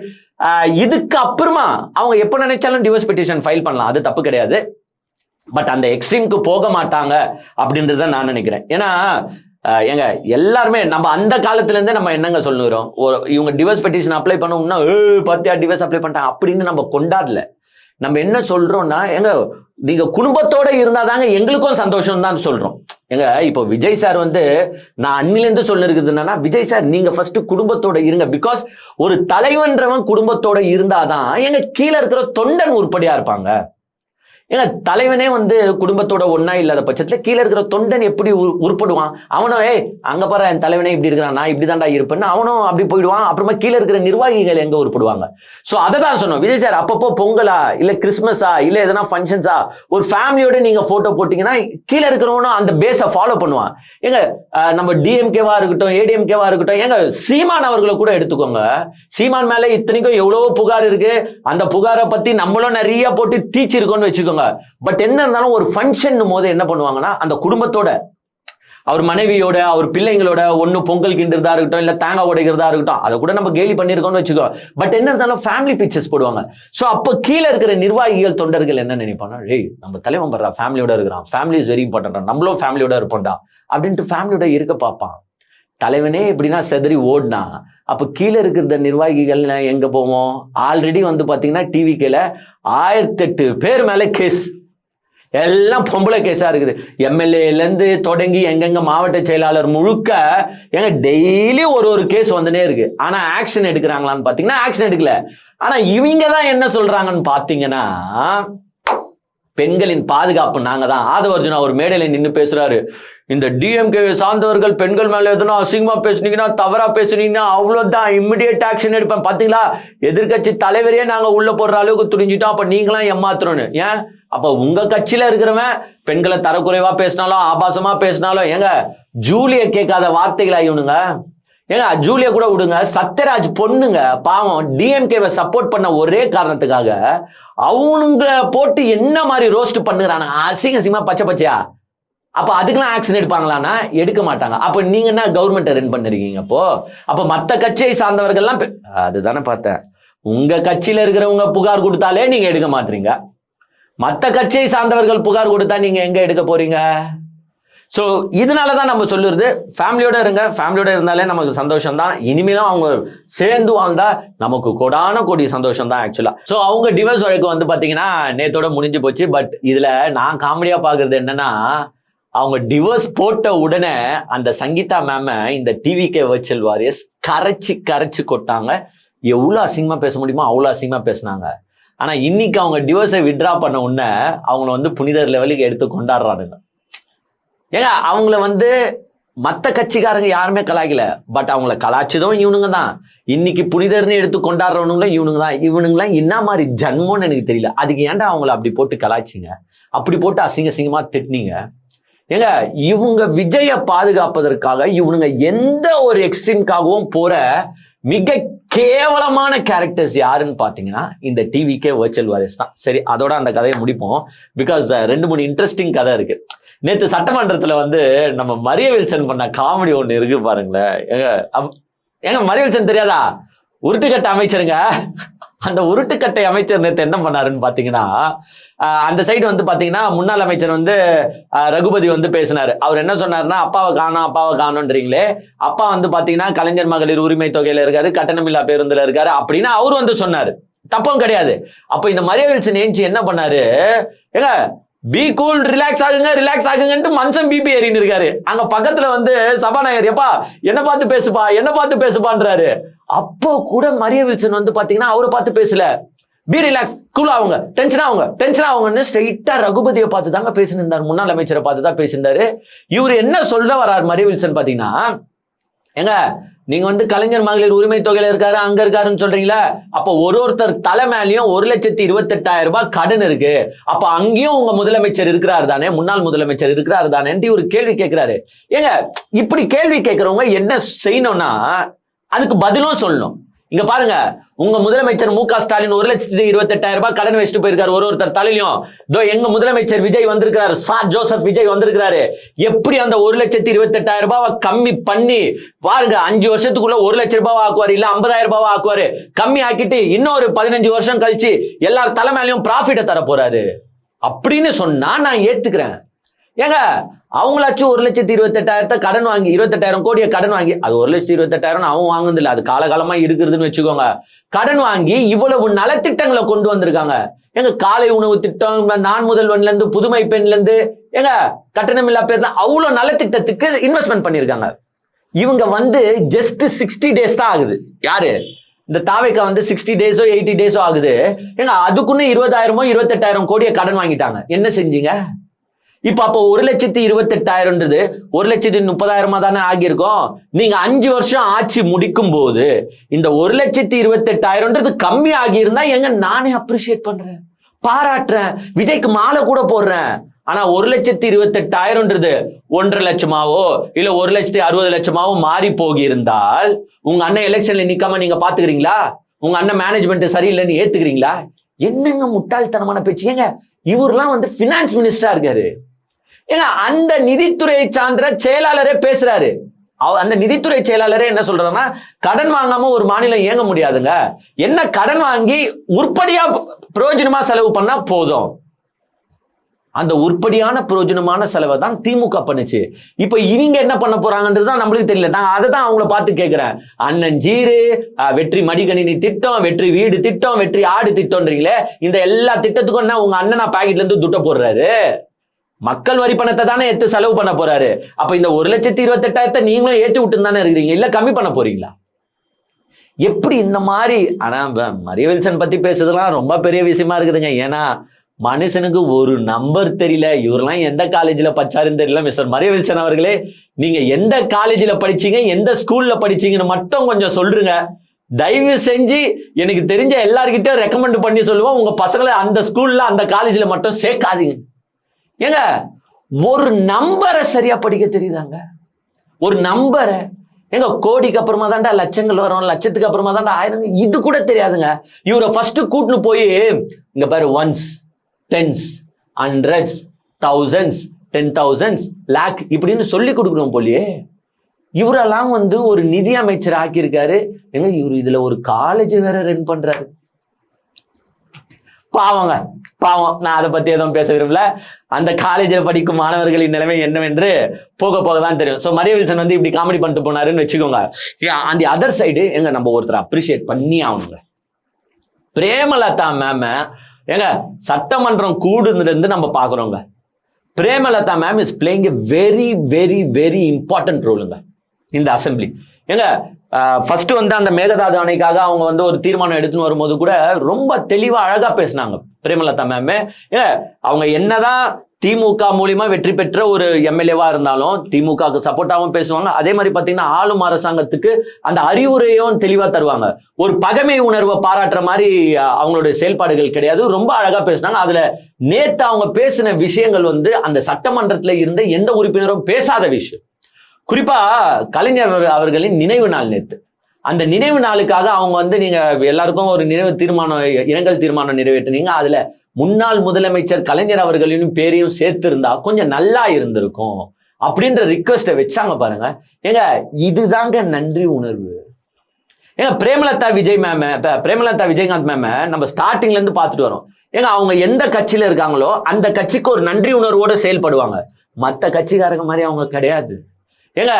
A: இதுக்கு அப்புறமா அவங்க எப்போ நினைச்சாலும் டிவோர்ஸ் பெட்டிஷன் ஃபைல் பண்ணலாம், அது தப்பு கிடையாது. பட் அந்த எக்ஸ்ட்ரீமுக்கு போக மாட்டாங்க அப்படின்றத நான் நினைக்கிறேன். ஏன்னா ஏங்க எல்லாருமே நம்ம அந்த காலத்துல இருந்தே நம்ம என்னங்க சொல்லுறோம், இவங்க டிவோர்ஸ் பெட்டிஷன் அப்ளை பண்ணோம்னா பத்தியா டிவோர்ஸ் அப்ளை பண்ணிட்டாங்க அப்படின்னு நம்ம கொண்டாடல. நம்ம என்ன சொல்றோம்னா, எங்க நீங்க குடும்பத்தோட இருந்தாதாங்க எங்களுக்கும் சந்தோஷம் தான் சொல்றோம். எங்க இப்போ விஜய் சார் வந்து நான் அன்னிலேருந்து சொல்லிருக்குது என்னன்னா, விஜய் சார் நீங்க ஃபர்ஸ்ட் குடும்பத்தோட இருங்க. பிகாஸ் ஒரு தலைவன்றவன் குடும்பத்தோட இருந்தாதான் எங்க கீழே இருக்கிற தொண்டன் உருப்படியா இருப்பாங்க. ஏங்க தலைவனே வந்து குடும்பத்தோட ஒன்னா இல்லாத பட்சத்துல கீழே இருக்கிற தொண்டன் எப்படி உருப்படுவான்? அவனும் அங்க பாரு என் தலைவனே இப்படி இருக்கிறான், நான் இப்படி தான்டா இருப்பேன்னு அவனும் அப்படி போயிடுவான். அப்புறமா கீழே இருக்கிற நிர்வாகிகள் எங்க உருப்படுவாங்க? ஸோ அதை தான் சொன்னோம். விஜய் சார் அப்பப்போ பொங்கலா இல்ல கிறிஸ்மஸா இல்ல எதனா ஃபங்க்ஷன்ஸா ஒரு ஃபேமிலியோட நீங்க போட்டோ போட்டீங்கன்னா கீழே இருக்கிறவனும் அந்த பேஸை ஃபாலோ பண்ணுவான். ஏங்க நம்ம டிஎம்கேவா இருக்கட்டும் ஏடிஎம்கேவா இருக்கட்டும், ஏங்க சீமான் அவர்களை கூட எடுத்துக்கோங்க. சீமான் மேல இத்தனைக்கும் எவ்வளவோ புகார் இருக்கு, அந்த புகாரை பத்தி நம்மளும் நிறைய போட்டு தீச்சிருக்கோம்னு வச்சுக்கோங்க. பட் என்ன இருந்தாலும் ஒரு ஃபங்க்ஷன் போது என்ன பண்ணுவாங்கன்னா, அந்த குடும்பத்தோட அவர் மனைவியோட அவர் பிள்ளைங்களோட ஒன்னு பொங்கல் கிண்டுறதா இருக்கட்டும் இல்ல தேங்காய் உடைக்கிறதா இருக்கட்டும், அதை கூட நம்ம கேலி பண்ணிருக்கோம்னு வச்சுக்கோ. பட் என்ன இருந்தாலும் ஃபேமிலி பிக்சர்ஸ் போடுவாங்க. ஸோ அப்போ கீழே இருக்கிற நிர்வாகிகள் தொண்டர்கள் என்ன நினைப்பாங்க, நம்ம தலைவன் பண்றா ஃபேமிலியோட இருக்கிறான், ஃபேமிலி இஸ் வெரி இம்பார்ட்டன்டா, நம்மளும் ஃபேமிலியோட இருப்போம்டா அப்படின்ட்டு ஃபேமிலியோட இருக்க பார்ப்பான். தலைவனே எப்படின்னா செதறி ஓடினா அப்ப கீழே இருக்கிற நிர்வாகிகள் எங்க போவோம்? ஆல்ரெடி வந்து பாத்தீங்கன்னா டிவிக்கேல 1008 பேர் மேல கேஸ், எல்லாம் பொம்பளை கேஸா இருக்குது. எம்எல்ஏல இருந்து தொடங்கி எங்கெங்க மாவட்ட செயலாளர் முழுக்க எங்க டெய்லி ஒரு கேஸ் வந்துனே இருக்கு. ஆனா ஆக்ஷன் எடுக்கிறாங்களான்னு பாத்தீங்கன்னா ஆக்ஷன் எடுக்கல. ஆனா இவங்க தான் என்ன சொல்றாங்கன்னு பாத்தீங்கன்னா, பெண்களின் பாதுகாப்பு நாங்க தான். ஆதவர்ஜுனா ஒரு மேடையில நின்று பேசுறாரு, இந்த டிஎம்கே சார்ந்தவர்கள் பெண்கள் மேல எதுனா அசிங்கமா பேசுனீங்கன்னா தவறா பேசுனீங்கன்னா அவ்வளவுதான் இம்மிடியேட் ஆக்ஷன் எடுப்பேன். பாத்தீங்களா எதிர்கட்சி தலைவரையே நாங்க உள்ள போடுற அளவுக்கு துணிஞ்சிட்டோம், அப்ப நீங்களாம் ஏமாத்துறோன்னு. ஏன் அப்ப உங்க கட்சியில இருக்கிறவன் பெண்களை தரக்குறைவா பேசினாலும் ஆபாசமா பேசினாலும் ஏங்க ஜூலிய கேட்காத வார்த்தைகளா இவனுங்க? ஏங்க ஜூலிய கூட விடுங்க, சத்யராஜ் பொண்ணுங்க பாவம் டிஎம்கேவை சப்போர்ட் பண்ண ஒரே காரணத்துக்காக அவனுங்க போட்டு என்ன மாதிரி ரோஸ்ட் பண்ணுறாங்க அசிங்கமா பச்சை பச்சையா. அப்ப அதுக்கெல்லாம் ஆக்ஷன் எடுப்பாங்களான்னா எடுக்க மாட்டாங்க. அப்ப நீங்க என்ன கவர்மெண்ட் ரன் பண்ணிருக்கீங்க? அப்ப மத்த கட்சியை சார்ந்தவர்கள்லாம் அதுதானே பார்த்தேன். உங்க கட்சியில இருக்கிறவங்க புகார் கொடுத்தாலே நீங்க எடுக்க மாட்டீங்க, மத்த கட்சியை சார்ந்தவர்கள் புகார் கொடுத்தா நீங்க எங்க எடுக்க போறீங்க? ஸோ இதனாலதான் நம்ம சொல்லுறது, ஃபேமிலியோட இருங்க, ஃபேமிலியோட இருந்தாலே நமக்கு சந்தோஷம் தான். இனிமேலும் அவங்க சேர்ந்து வாழ்ந்தா நமக்கு கொடான கோடி சந்தோஷம் தான் ஆக்சுவலா. ஸோ அவங்க டிவோர்ஸ் வழக்கு வந்து பாத்தீங்கன்னா நேத்தோட முடிஞ்சு போச்சு. பட் இதுல நான் காமெடியா பாக்குறது என்னன்னா, அவங்க டிவோர்ஸ் போட்ட உடனே அந்த சங்கீதா மேம இந்த டிவிகே வர்ச்சுவல் வாரியர்ஸ் கரைச்சு கொட்டாங்க. எவ்வளவு அசிங்கமா பேச முடியுமோ அவ்வளவு அசிங்கமா பேசினாங்க. ஆனா இன்னைக்கு அவங்க டிவோர்ஸை வித்ட்ரா பண்ண உடனே அவங்கள வந்து புனிதர் லெவலுக்கு எடுத்து கொண்டாடுறானுங்க. ஏங்க அவங்கள வந்து மற்ற கட்சிக்காரங்க யாருமே கலாய்க்கல, பட் அவங்கள கலாய்ச்சதும் இவனுங்க தான். இன்னைக்கு புனிதர்னு எடுத்து கொண்டாடுறவனுங்களும் இவனுங்க தான். இவனுங்களாம் என்ன மாதிரி ஜன்மோன்னு எனக்கு தெரியல. அதுக்கு ஏன்டா அவங்கள அப்படி போட்டு கலாய்ச்சிங்க, அப்படி போட்டு அசிங்கமா திட்டினீங்க? ஏங்க இவங்க விஜய பாதுகாப்பதற்காக இவனுங்க எந்த ஒரு எக்ஸ்ட்ரீம்காகவும் போற மிக கேவலமான கேரக்டர்ஸ் யாருன்னு பாத்தீங்கன்னா இந்த டிவிகே வர்ச்சுவல் வாரியர்ஸ் தான். சரி, அதோட அந்த கதையை முடிப்போம். பிகாஸ் 2-3 இன்ட்ரெஸ்டிங் கதை இருக்கு. நேற்று சட்டமன்றத்துல வந்து நம்ம மரிய வில்சன் பண்ண காமெடி ஒண்ணு இருக்கு பாருங்களேன். ஏங்க மரிய வில்சன் தெரியாதா? உருட்டுக்கட்டை அமைச்சருங்க. அந்த உருட்டுக்கட்டை அமைச்சர் நேற்று என்ன பண்ணாருன்னு பாத்தீங்கன்னா, அந்த சைடு வந்து பாத்தீங்கன்னா முன்னாள் அமைச்சர் வந்து ரகுபதி வந்து பேசினாரு. அவர் என்ன சொன்னாருன்னா, அப்பாவை காணோன்றீங்களே, அப்பா வந்து பாத்தீங்கன்னா கலைஞர் மகளிர் உரிமை தொகையில இருக்காரு, கட்டணமில்லா பேருந்துல இருக்காரு அப்படின்னு அவரு வந்து சொன்னாரு. தப்பும் கிடையாது. அப்ப இந்த மரிய வில்சன் ஏஞ்சி என்ன பண்ணாரு, ஏங்க பி கூல் ரிலாக்ஸ் ஆகுங்கன்ட்டு மனுஷன் பிபி ஏறின்னு இருக்காரு. அங்க பக்கத்துல வந்து சபாநாயகர் எப்பா என்ன பார்த்து பேசுப்பான்றாரு. அப்போ கூட மரிய வில்சன் வந்து பாத்தீங்கன்னா அவரை பார்த்து பேசல, பி ரிலாக்ஸ், கூல் ஆகுங்க, டென்ஷன் ஆகுங்கன்னு ஸ்ட்ரெயிட்டா ரகுபதியை பார்த்து தாங்க பேசினிருந்தாரு, முன்னாள் அமைச்சரை பார்த்து தான் பேசியிருந்தாரு. இவரு என்ன சொல்ல வர்றாரு மரிய வில்சன் பாத்தீங்கன்னா, ஏங்க நீங்க வந்து கலைஞர் மகளிர் உரிமை தொகையில இருக்காரு அங்க இருக்காருன்னு சொல்றீங்களா? அப்ப ஒருத்தர் தலை மேலயும் 1,28,8,000 ரூபாய் கடன் இருக்கு. அப்ப அங்கேயும் உங்க முதலமைச்சர் இருக்கிறாரு தானே, முன்னாள் முதலமைச்சர் இருக்கிறாரு தானே ஒரு கேள்வி கேட்கிறாரு. ஏங்க இப்படி கேள்வி கேட்கிறவங்க என்ன செய்யணும்னா அதுக்கு பதிலும் சொல்லணும். இங்க பாருங்க, உங்க முதலமைச்சர் மு.க. ஸ்டாலின் 1,28,000 ரூபாய் கடன் வச்சுட்டு போயிருக்காரு ஒருத்தர் தலையிலும். எங்க முதலமைச்சர் விஜய் வந்திருக்காரு, ஜோசப் விஜய் வந்திருக்காரு. எப்படி அந்த 1,28,000 ரூபாவை கம்மி பண்ணி பாருங்க, 5 வருஷத்துக்குள்ள 1 லட்சம் ரூபாய் ஆக்குவாரு, இல்ல 50,000 ரூபாய் ஆக்குவாரு. கம்மி ஆக்கிட்டு இன்னொரு 15 வருஷம் கழிச்சு எல்லார் தலைமையிலையும் ப்ராஃபிட்டை தர போறாரு அப்படின்னு சொன்னா நான் ஏத்துக்கிறேன். ஏங்க அவங்களாச்சும் 1,28,000 கடன் வாங்கி 28,000 கோடியை கடன் வாங்கி, அது 1,28,000 அவன் வாங்குது இல்ல, அது காலகாலமா இருக்குதுன்னு வச்சுக்கோங்க. கடன் வாங்கி இவ்வளவு நலத்திட்டங்களை கொண்டு வந்திருக்காங்க. எங்க காலை உணவு திட்டம், நான் முதல்வன்ல இருந்து புதுமை பெண்ல இருந்து எங்க கட்டணமில்லா பேர் அவ்வளவு நலத்திட்டத்துக்கு இன்வெஸ்ட்மெண்ட் பண்ணிருக்காங்க. இவங்க வந்து ஜஸ்ட் 60 days தான் ஆகுது. யாரு இந்த தாவேக்கா வந்து 60 days 80 days ஆகுது. ஏங்க அதுக்குன்னு 20,000 28,000 கோடியை கடன் வாங்கிட்டாங்க. என்ன செஞ்சீங்க? இப்ப அப்போ 1,28,000 1,30,000 தானே ஆகியிருக்கும். நீங்க 5 வருஷம் ஆட்சி முடிக்கும் போது இந்த 1,28,000 கம்மி ஆகியிருந்தா எங்க நானே அப்ரிஷியேட் பண்றேன், பாராட்டுறேன், விஜய்க்கு மாலை கூட போடுறேன். ஆனா 1,28,000 1,50,000 லட்சமாவோ இல்ல 1,60,000 மாறி போகி இருந்தால் உங்க அண்ணன் எலெக்ஷன்ல நிக்காம நீங்க பாத்துக்கிறீங்களா? உங்க அண்ணன் மேனேஜ்மெண்ட் சரியில்லைன்னு ஏத்துக்கிறீங்களா? என்னங்க முட்டாள்தனமான பேச்சு. ஏங்க இவரெல்லாம் வந்து பினான்ஸ் மினிஸ்டரா இருக்காரு. ஏங்க அந்த நிதித்துறை சார்ந்த செயலாளரே பேசுறாரு. அந்த நிதித்துறை செயலாளரே என்ன சொல்றாருன்னா, கடன் வாங்காம ஒரு மாநிலம் இயங்க முடியாதுங்க. என்ன கடன் வாங்கி உருப்படியா பிரயோஜனமா செலவு பண்ணா போதும். அந்த உருப்படியான பிரயோஜனமான செலவை தான் திமுக பண்ணுச்சு. இப்ப இவங்க என்ன பண்ண போறாங்கன்றதுதான் நம்மளுக்கு தெரியல. நான் அதை தான் அவங்கள பார்த்து கேட்கிறேன். அண்ணன் ஜீரு, வெற்றி மடிகணினி திட்டம், வெற்றி வீடு திட்டம், வெற்றி ஆடு திட்டம்ன்றீங்களே, இந்த எல்லா திட்டத்துக்கும் என்ன உங்க அண்ணனா பாக்கெட்ல இருந்து துட்ட போடுறாரு? மக்கள் வரி பணத்தை தானே எடுத்து செலவு பண்ண போறாரு. அப்ப இந்த 1,28,000 நீங்களும் ஏற்றி விட்டு தானே இருக்கிறீங்க, இல்ல கம்மி பண்ண போறீங்களா? எப்படி இந்த மாதிரி? ஆனா மரிய வில்சன் பத்தி பேசுறதுலாம் ரொம்ப பெரிய விஷயமா இருக்குதுங்க. ஏன்னா மனுஷனுக்கு ஒரு நம்பர் தெரியல. இவரெல்லாம் எந்த காலேஜில் படிச்சாருன்னு தெரியல. மிஸ்டர் மரிய வில்சன் அவர்களே, நீங்க எந்த காலேஜில் படிச்சீங்க, எந்த ஸ்கூல்ல படிச்சீங்கன்னு மட்டும் கொஞ்சம் சொல்லுங்க. தயவு செஞ்சு எனக்கு தெரிஞ்ச எல்லார்கிட்ட ரெக்கமெண்ட் பண்ணி சொல்லுவோம், உங்க பசங்களை அந்த ஸ்கூல்ல அந்த காலேஜ்ல மட்டும் சேர்க்காதீங்க. ஏங்க ஒரு நம்பரை சரியா படிக்க தெரியுதாங்க? ஒரு நம்பரை எங்க கோடிக்கு அப்புறமா தாண்டா லட்சங்கள் வரும், லட்சத்துக்கு அப்புறமா தாண்டா ஆயிரம், இது கூட தெரியாதுங்க. இவரை ஃபர்ஸ்ட் கூட்டுன்னு போய் இங்க பாரு, ones, tens, hundreds, thousands, 10,000, lakh இப்படின்னு சொல்லி கொடுக்கணும் போலியே. இவரெல்லாம் வந்து ஒரு நிதி அமைச்சர் ஆக்கியிருக்காரு. எங்க இவர் இதுல ஒரு காலேஜ் வேற ரன் பண்றாரு. பாவங்க, பாவம். நான் அதை பத்தி எதுவும் பேச விரும்பல. அந்த காலேஜில் படிக்கும் மாணவர்களின் நிலைமை என்னவென்று போக போக தான் தெரியும். ஸோ மரிய வில்சன் வந்து இப்படி காமெடி பண்ணிட்டு போனாருன்னு வச்சுக்கோங்க. அந்த அதர் சைடு எங்க நம்ம ஒருத்தர் அப்ரிஷியேட் பண்ணி ஆகணுங்க. பிரேமலதா மேம் எங்க சட்டமன்றம் கூடுனதுலேருந்து நம்ம பாக்குறோங்க. Premalatha ma'am is playing a very very very important ரோலுங்க இந்த அசம்பிளி. ஏங்க ஃபர்ஸ்ட் வந்து அந்த மேகதாது அணைக்காக அவங்க வந்து ஒரு தீர்மானம் எடுத்துன்னு வரும்போது கூட ரொம்ப தெளிவா அழகா பேசினாங்க பிரேமலதா மேம். அவங்க என்னதான் திமுக மூலியமா வெற்றி பெற்ற ஒரு எம்எல்ஏவா இருந்தாலும் திமுகவுக்கு சப்போர்ட்டாவும் பேசுவாங்க. அதே மாதிரி பாத்தீங்கன்னா ஆளும் அரசாங்கத்துக்கு அந்த அறிவுரையும் தெளிவா தருவாங்க. ஒரு பகைமை உணர்வை பாராட்டுற மாதிரி அவங்களுடைய செயல்பாடுகள் கிடையாது. ரொம்ப அழகா பேசினாங்க. அதுல நேத்து அவங்க பேசின விஷயங்கள் வந்து அந்த சட்டமன்றத்துல இருந்த எந்த உறுப்பினரும் பேசாத விஷயம். குறிப்பா கலைஞர் அவர்களின் நினைவு நாள் நேத்து. அந்த நினைவு நாளுக்காக அவங்க வந்து நீங்க எல்லாருக்கும் ஒரு நினைவு தீர்மானம், இரங்கல் தீர்மானம் நிறைவேற்றினீங்க. அதுல முன்னாள் முதலமைச்சர் கலைஞர் அவர்களின் பேரையும் சேர்த்து இருந்தா கொஞ்சம் நல்லா இருந்திருக்கும் அப்படின்ற ரிக்வெஸ்ட வச்சாங்க பாருங்க. ஏங்க இதுதாங்க நன்றி உணர்வு. ஏங்க பிரேமலதா விஜயகாந்த் மேம் நம்ம ஸ்டார்டிங்ல இருந்து பார்த்துட்டு வரோம். ஏங்க அவங்க எந்த கட்சியில இருக்காங்களோ அந்த கட்சிக்கு ஒரு நன்றி உணர்வோட செயல்படுவாங்க. மற்ற கட்சிக்காரங்க மாதிரி அவங்க கிடையாது. ஏங்க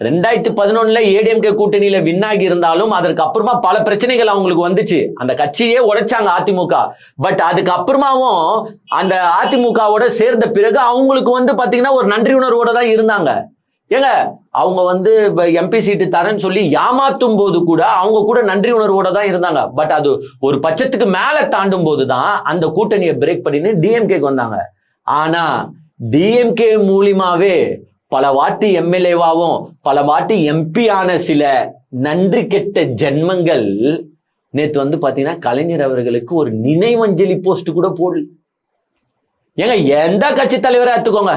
A: 2011 ஏடிஎம்கே கூட்டணியில வின்னாகி இருந்தாலும் அதற்கு அப்புறமா பல பிரச்சனைகள் அவங்களுக்கு வந்துச்சு. அந்த கட்சியே உடைச்சாங்க அதிமுக. பட் அதுக்கு அப்புறமாவும் அந்த அதிமுகவோட சேர்ந்த பிறகு அவங்களுக்கு வந்து பாத்தீங்கன்னா ஒரு நன்றி உணர்வோட தான் இருந்தாங்க. ஏங்க அவங்க வந்து எம்பி சீட்டு தரேன்னு சொல்லி ஏமாத்தும் போது கூட அவங்க கூட நன்றி உணர்வோட தான் இருந்தாங்க. பட் அது ஒரு பட்சத்துக்கு மேல தாண்டும் போதுதான் அந்த கூட்டணியை பிரேக் பண்ணி டிஎம்கேக்கு வந்தாங்க. ஆனா டிஎம்கே மூலியமாவே பல வாட்டி எம்எல்ஏவாவும் பல வாட்டி எம்பி ஆன சில நன்றி கெட்ட ஜென்மங்கள் நேத்து வந்து பாத்தீங்கன்னா கலைஞர் அவர்களுக்கு ஒரு நினைவஞ்சலி போஸ்ட் கூட போடல. ஏங்க எந்த கட்சி தலைவரா எடுத்துக்கோங்க,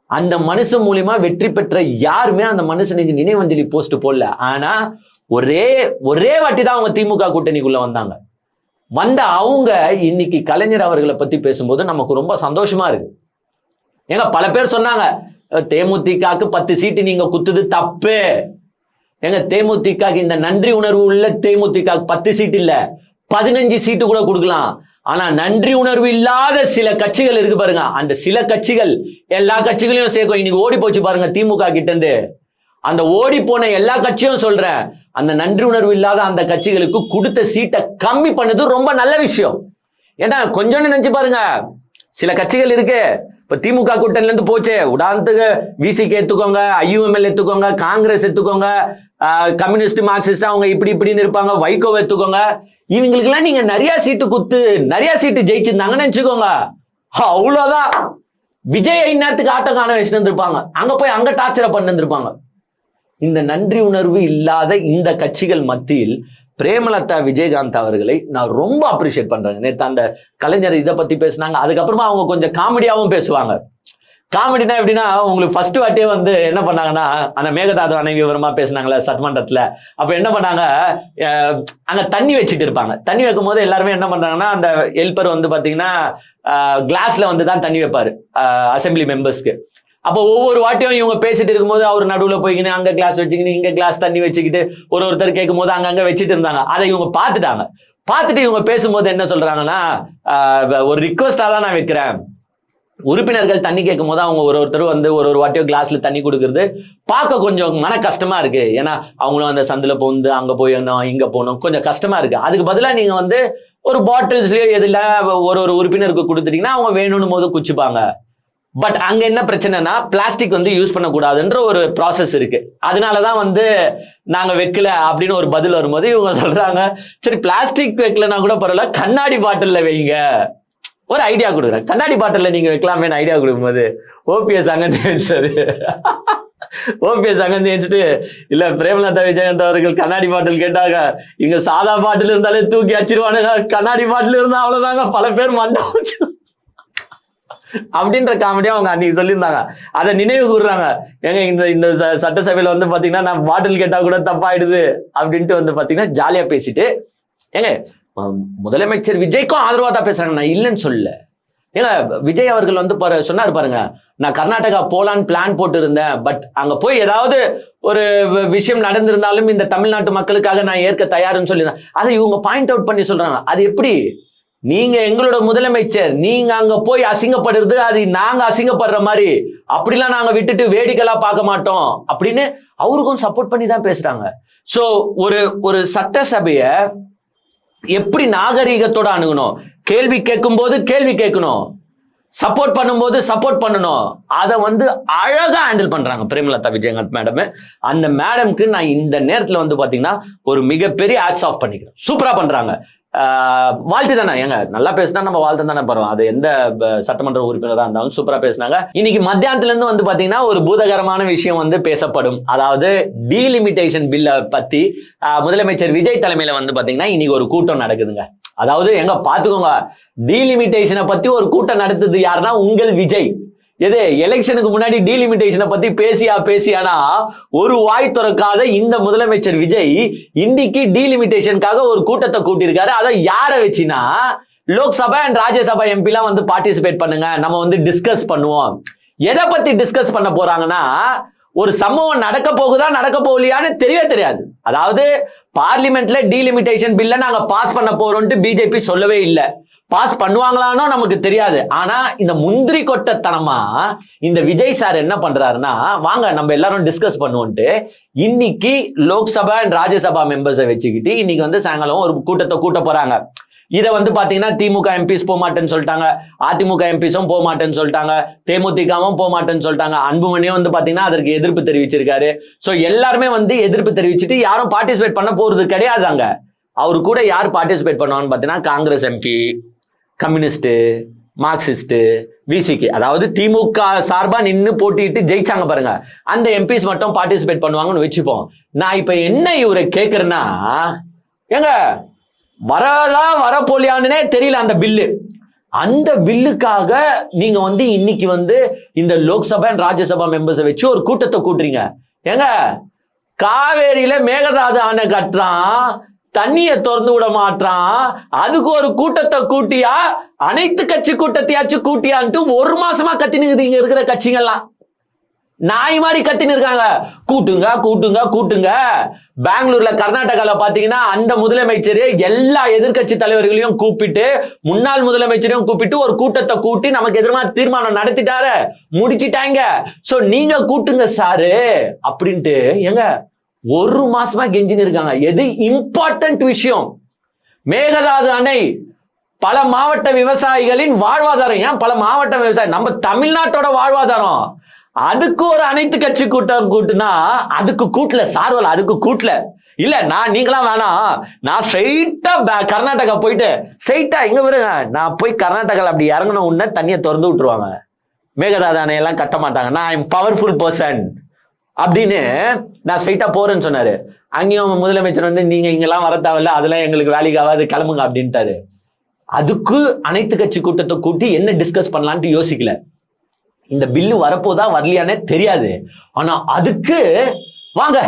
A: அந்த மனுஷன் மூலியமா வெற்றி பெற்ற யாருமே அந்த மனுஷனுக்கு நினைவஞ்சலி போஸ்ட் போடல. ஆனா ஒரே வாட்டி தான் அவங்க திமுக கூட்டணிக்குள்ள வந்த அவங்க இன்னைக்கு கலைஞர் அவர்களை பத்தி பேசும்போது நமக்கு ரொம்ப சந்தோஷமா இருக்கு. ஏங்க பல பேர் சொன்னாங்க தேமுதிகக்கு 10 சீட்டு நீங்க குத்துது தப்பு. ஏங்க தேமுதிக இந்த நன்றி உணர்வு உள்ள தேமுதிக 10 சீட்டு இல்ல 15 சீட்டு கூட கொடுக்கலாம். ஆனா நன்றி உணர்வு இல்லாத சில கட்சிகள் இருக்கு பாருங்க, அந்த சில கட்சிகள் எல்லா கட்சிகளையும் சேர்க்கும். இன்னைக்கு ஓடி போச்சு பாருங்க திமுக கிட்ட இருந்து, அந்த ஓடி போன எல்லா கட்சியும் சொல்றேன், அந்த நன்றி உணர்வு இல்லாத அந்த கட்சிகளுக்கு கொடுத்த சீட்டை கம்மி பண்ணது ரொம்ப நல்ல விஷயம். ஏன்னா கொஞ்சோன்னு நினைச்சு பாருங்க, சில கட்சிகள் இருக்கு இப்ப திமுக கூட்டணில இருந்து போச்சு, உதாரணத்துக்கு விசிக்கு எடுத்துக்கோங்க, ஐயுஎம்எல் எடுத்துக்கோங்க, காங்கிரஸ் எடுத்துக்கோங்க, கம்யூனிஸ்ட் மார்க்சிஸ்ட் அவங்க இப்படின்னு இருப்பாங்க, வைகோவை எடுத்துக்கோங்க. இவங்களுக்கு எல்லாம் நீங்க நிறைய சீட்டு குத்து நிறைய சீட்டு ஜெயிச்சிருந்தாங்கன்னு நினைச்சுக்கோங்க, அவ்வளவுதான். விஜய் இந்நேரத்துக்கு ஆட்டம் காண வச்சுட்டு இருந்திருப்பாங்க, அங்க போய் அங்க டார்ச்சரை பண்ணி இருந்திருப்பாங்க. இந்த நன்றி உணர்வு இல்லாத இந்த கட்சிகள் மத்தியில் பிரேமலதா விஜயகாந்த் அவர்களை நான் ரொம்ப அப்ரிஷியேட் பண்றேன். நேற்று அந்த கலைஞர் இதை பத்தி பேசினாங்க, அதுக்கப்புறமா அவங்க கொஞ்சம் காமெடியாவும் பேசுவாங்க. காமெடினா எப்படின்னா, உங்களுக்கு ஃபர்ஸ்ட் வாட்டியே வந்து என்ன பண்ணாங்கன்னா, அந்த மேகதாது அணை விவரமா பேசினாங்களே சட்டமன்றத்துல, அப்ப என்ன பண்ணாங்க, அங்க தண்ணி வச்சுட்டு இருப்பாங்க. தண்ணி வைக்கும் போது எல்லாருமே என்ன பண்றாங்கன்னா, அந்த ஹெல்பர் வந்து பாத்தீங்கன்னா கிளாஸ்ல வந்து தான் தண்ணி வைப்பாரு அசம்பிளி மெம்பர்ஸ்க்கு. அப்போ ஒவ்வொரு வாட்டியும் இவங்க பேசிட்டு இருக்கும்போது அவர் நடுவில் போய்க்கின்னு அங்க கிளாஸ் வச்சுக்கின்னு இங்க கிளாஸ் தண்ணி வச்சுக்கிட்டு ஒருத்தர் கேட்கும் போது அங்கங்க வச்சுட்டு இருந்தாங்க. அதை இவங்க பார்த்துட்டு இவங்க பேசும்போது என்ன சொல்றாங்கன்னா, ஒரு ரிக்வஸ்டா தான் நான் வைக்கிறேன், உறுப்பினர்கள் தண்ணி கேட்கும் போது அவங்க ஒருத்தர் வந்து ஒரு வாட்டியோ கிளாஸ்ல தண்ணி கொடுக்கறது பார்க்க கொஞ்சம் மன கஷ்டமா இருக்கு. ஏன்னா அவங்களும் அந்த சந்தில போந்து அங்க போய் இங்க போகணும், கொஞ்சம் கஷ்டமா இருக்கு. அதுக்கு பதிலா நீங்க வந்து ஒரு பாட்டில்ஸ்லயோ எதுல ஒரு உறுப்பினருக்கு கொடுத்துட்டீங்கன்னா அவங்க வேணும்னு போது குச்சிப்பாங்க. பட் அங்க என்ன பிரச்சனைனா, பிளாஸ்டிக் வந்து யூஸ் பண்ணக்கூடாதுன்ற ஒரு ப்ராசஸ் இருக்கு. அதனாலதான் வந்து நாங்க வைக்கல அப்படின்னு ஒரு பதில் வரும்போது இவங்க சொல்றாங்க, சரி பிளாஸ்டிக் வைக்கலன்னா கூட பரவாயில்ல, கண்ணாடி பாட்டில்ல வைங்க. ஒரு ஐடியா கொடுக்குறேன், கண்ணாடி பாட்டில்ல நீங்க வைக்கலாமே ஐடியா கொடுக்கும்போது ஓபிஎஸ் அங்கந்து வச்சாரு. ஓபிஎஸ் அங்கந்து வச்சுட்டு, இல்ல பிரேமலதா விஜயகாந்த் அவர்கள் கண்ணாடி பாட்டில் கேட்டாங்க, இங்க சாதா பாட்டில் இருந்தாலே தூக்கி அச்சிருவானுங்க, கண்ணாடி பாட்டில் இருந்தா அவ்வளவுதாங்க பல பேர் மண்டை அப்படின்ற காமெடியா அவங்க அன்னைக்கு சொல்லியிருந்தாங்க. அதை நினைவு கூறுறாங்க. ஏங்க இந்த சட்டசபையில வந்து பாத்தீங்கன்னா நான் பாட்டில் கேட்டா கூட தப்பாயிடுது அப்படின்ட்டு வந்து பாத்தீங்கன்னா ஜாலியா பேசிட்டு, ஏங்க முதலமைச்சர் விஜய்க்கும் ஆதரவா தான் பேசுறாங்க, நான் இல்லைன்னு சொல்லல. ஏங்க விஜய் அவர்கள் வந்து சொன்னாரு பாருங்க, நான் கர்நாடகா போலான்னு பிளான் போட்டு இருந்தேன், பட் அங்க போய் ஏதாவது ஒரு விஷயம் நடந்திருந்தாலும் இந்த தமிழ்நாட்டு மக்களுக்காக நான் ஏற்க தயாருன்னு சொல்லியிருந்தேன். அதை இவங்க பாயிண்ட் அவுட் பண்ணி சொல்றாங்க, அது எப்படி நீங்க எங்களோட முதலமைச்சர், நீங்க அங்க போய் அசிங்கப்படுறது அது நாங்க அசிங்கப்படுற மாதிரி, அப்படிலாம் நாங்க விட்டுட்டு வேடிக்கைலாம் பார்க்க மாட்டோம் அப்படின்னு அவருக்கும் சப்போர்ட் பண்ணி தான் பேசுறாங்க. சோ ஒரு சட்டசபைய எப்படி நாகரீகத்தோட அணுகணும், கேள்வி கேட்கும் போது கேள்வி கேட்கணும், சப்போர்ட் பண்ணும்போது சப்போர்ட் பண்ணணும், அதை வந்து அழகா ஹேண்டில் பண்றாங்க பிரேமலதா விஜயகாந்த் மேடம். அந்த மேடம்க்கு நான் இந்த நேரத்துல வந்து பாத்தீங்கன்னா ஒரு மிகப்பெரிய ஹேட்ஸ் ஆஃப் பண்ணிக்கிறேன். சூப்பரா பண்றாங்க. வாழ்த்து தானே, ஏங்க நல்லா பேசினா நம்ம வாழ்த்து தானே பரவாயில்ல, அது எந்த சட்டமன்ற உறுப்பினராக இருந்தாலும் சூப்பரா பேசினாங்க. இன்னைக்கு மத்தியானத்துல இருந்து வந்து பாத்தீங்கன்னா ஒரு பூதகரமான விஷயம் வந்து பேசப்படும். அதாவது டீலிமிட்டேஷன் பில்லை பத்தி முதலமைச்சர் விஜய் தலைமையில வந்து பாத்தீங்கன்னா இன்னைக்கு ஒரு கூட்டம் நடக்குதுங்க. அதாவது எங்க பாத்துக்கோங்க, டீலிமிட்டேஷனை பத்தி ஒரு கூட்டம் நடத்துது யாருன்னா உங்கள் விஜய். எது எலெக்ஷனுக்கு முன்னாடி டீலிமிட்டேஷனை பத்தி பேசியானா ஒரு வாய் திறக்காத இந்த முதலமைச்சர் விஜய் இன்னைக்கு டீலிமிட்டேஷனுக்காக ஒரு கூட்டத்தை கூட்டியிருக்காரு. அதை யாரை வச்சுனா, லோக்சபா அண்ட் ராஜ்யசபா எம்பி எல்லாம் வந்து பார்ட்டிசிபேட் பண்ணுங்க, நம்ம வந்து டிஸ்கஸ் பண்ணுவோம். எதை பத்தி டிஸ்கஸ் பண்ண போறாங்கன்னா, ஒரு சம்பவம் நடக்க போகுதா நடக்க போகலையான்னு தெரியாது. அதாவது பார்லிமெண்ட்ல டீலிமிட்டேஷன் பில்ல நாங்க பாஸ் பண்ண போறோம்ட்டு பிஜேபி சொல்லவே இல்லை. பாஸ் பண்ணுவாங்களானோ நமக்கு தெரியாது. ஆனா இந்த முந்திரி கொட்டத்தனமா இந்த விஜய் சார் என்ன பண்றாருன்னா, வாங்க நம்ம எல்லாரும் டிஸ்கஸ் பண்ணுவோம்ட்டு இன்னைக்கு லோக்சபா அண்ட் ராஜ்யசபா மெம்பர்ஸை வச்சுக்கிட்டு இன்னைக்கு வந்து சாயங்காலம் ஒரு கூட்டத்தை கூட்ட போறாங்க. இதை வந்து பாத்தீங்கன்னா திமுக எம்பிஸ் போக மாட்டேன்னு சொல்லிட்டாங்க, அதிமுக எம்பிஸும் போக மாட்டேன்னு சொல்லிட்டாங்க, தேமுதிகவும் போக மாட்டேன்னு சொல்லிட்டாங்க, அன்புமணியும் வந்து பாத்தீங்கன்னா அதற்கு எதிர்ப்பு தெரிவிச்சிருக்காரு. சோ எல்லாருமே வந்து எதிர்ப்பு தெரிவிச்சுட்டு யாரும் பார்ட்டிசிபேட் பண்ண போறது கிடையாது. அங்க அவரு கூட யார் பார்ட்டிசிபேட் பண்ணுவான்னு பாத்தீங்கன்னா காங்கிரஸ் எம்பி, கம்யூனிஸ்ட், மார்க்சிஸ்ட், விசிக்கு, அதாவது திமுக சார்பா நின்று போட்டிட்டு ஜெயிச்சாங்க பாருங்க, அந்த எம்பிஸ் மட்டும் பார்ட்டிசிபேட் பண்ணுவாங்கன்னு வச்சுப்போம். நான் இப்ப என்ன இவரை கேட்கிறேன்னா, ஏங்க வரப்போலியானே தெரியல அந்த பில்லு. அந்த பில்லுக்காக நீங்க இன்னைக்கு இந்த லோக்சபா ராஜ்யசபா மெம்பர்ஸை வச்சு ஒரு கூட்டத்தை கூட்டுறீங்க. ஏங்க காவேரியில மேகதாது அணை கட்டுறான், தண்ணிய திறந்து விட மாட்டான், அதுக்கு ஒரு கூட்டத்தை கூட்டியா, அனைத்து கட்சி கூட்டத்தையாச்சும் கூட்டியான்ட்டு ஒரு மாசமா கத்தினுக்குது இங்க இருக்கிற கட்சிகள்லாம். நாய் மாதிரி கத்தின்னு இருக்காங்க, கூட்டுங்க கூட்டுங்க கூட்டுங்க. பெங்களூர்ல கர்நாடகால பாத்தீங்கன்னா அந்த முதலமைச்சர் எல்லா எதிர்கட்சி தலைவர்களையும் கூப்பிட்டு, முன்னாள் முதலமைச்சரையும் கூப்பிட்டு ஒரு கூட்டத்தை கூட்டி நமக்கு எதிரான தீர்மானம் நடத்திட்டாரு, முடிச்சிட்டாங்க. சோ நீங்க கூட்டுங்க சாரு அப்படின்ட்டு ஏங்க ஒரு மாசமா கெஞ்சின்னு இருக்காங்க. எது இம்பார்ட்டன்ட் விஷயம், மேகதாது அணை பல மாவட்ட விவசாயிகளின் வாழ்வாதாரம். ஏன் பல மாவட்ட விவசாயி, நம்ம தமிழ்நாட்டோட வாழ்வாதாரம். அதுக்கு ஒரு அனைத்து கட்சி கூட்டம் கூட்டுனா அதுக்கு கூட்டல சார்வல், அதுக்கு கூட்டல இல்ல. நீங்களாம் வேணாம், நான் ஸ்ட்ரைட்டா கர்நாடகா போயிட்டு ஸ்ட்ரைட்டா இங்க வருங்க, நான் போய் கர்நாடகால அப்படி இறங்கணும் உடனே தண்ணியை திறந்து விட்டுருவாங்க, மேகதாது அணையெல்லாம் கட்ட மாட்டாங்க, நான் பவர்ஃபுல் பர்சன் அப்படின்னு நான் ஸ்ட்ரைட்டா போறேன்னு சொன்னாரு. அங்கேயும் முதலமைச்சர் நீங்க இங்கெல்லாம் வர தேவையில்ல, அதெல்லாம் எங்களுக்கு வேலைக்கு ஆகாது, கிளம்புங்க அப்படின்ட்டாரு. அதுக்கு அனைத்து கட்சி கூட்டத்தை கூட்டி என்ன டிஸ்கஸ் பண்ணலான்ட்டு யோசிக்கல. இந்த பில்லு வரப்போதா வரலையானே தெரியாது. ஆனா அதுக்கு வாங்க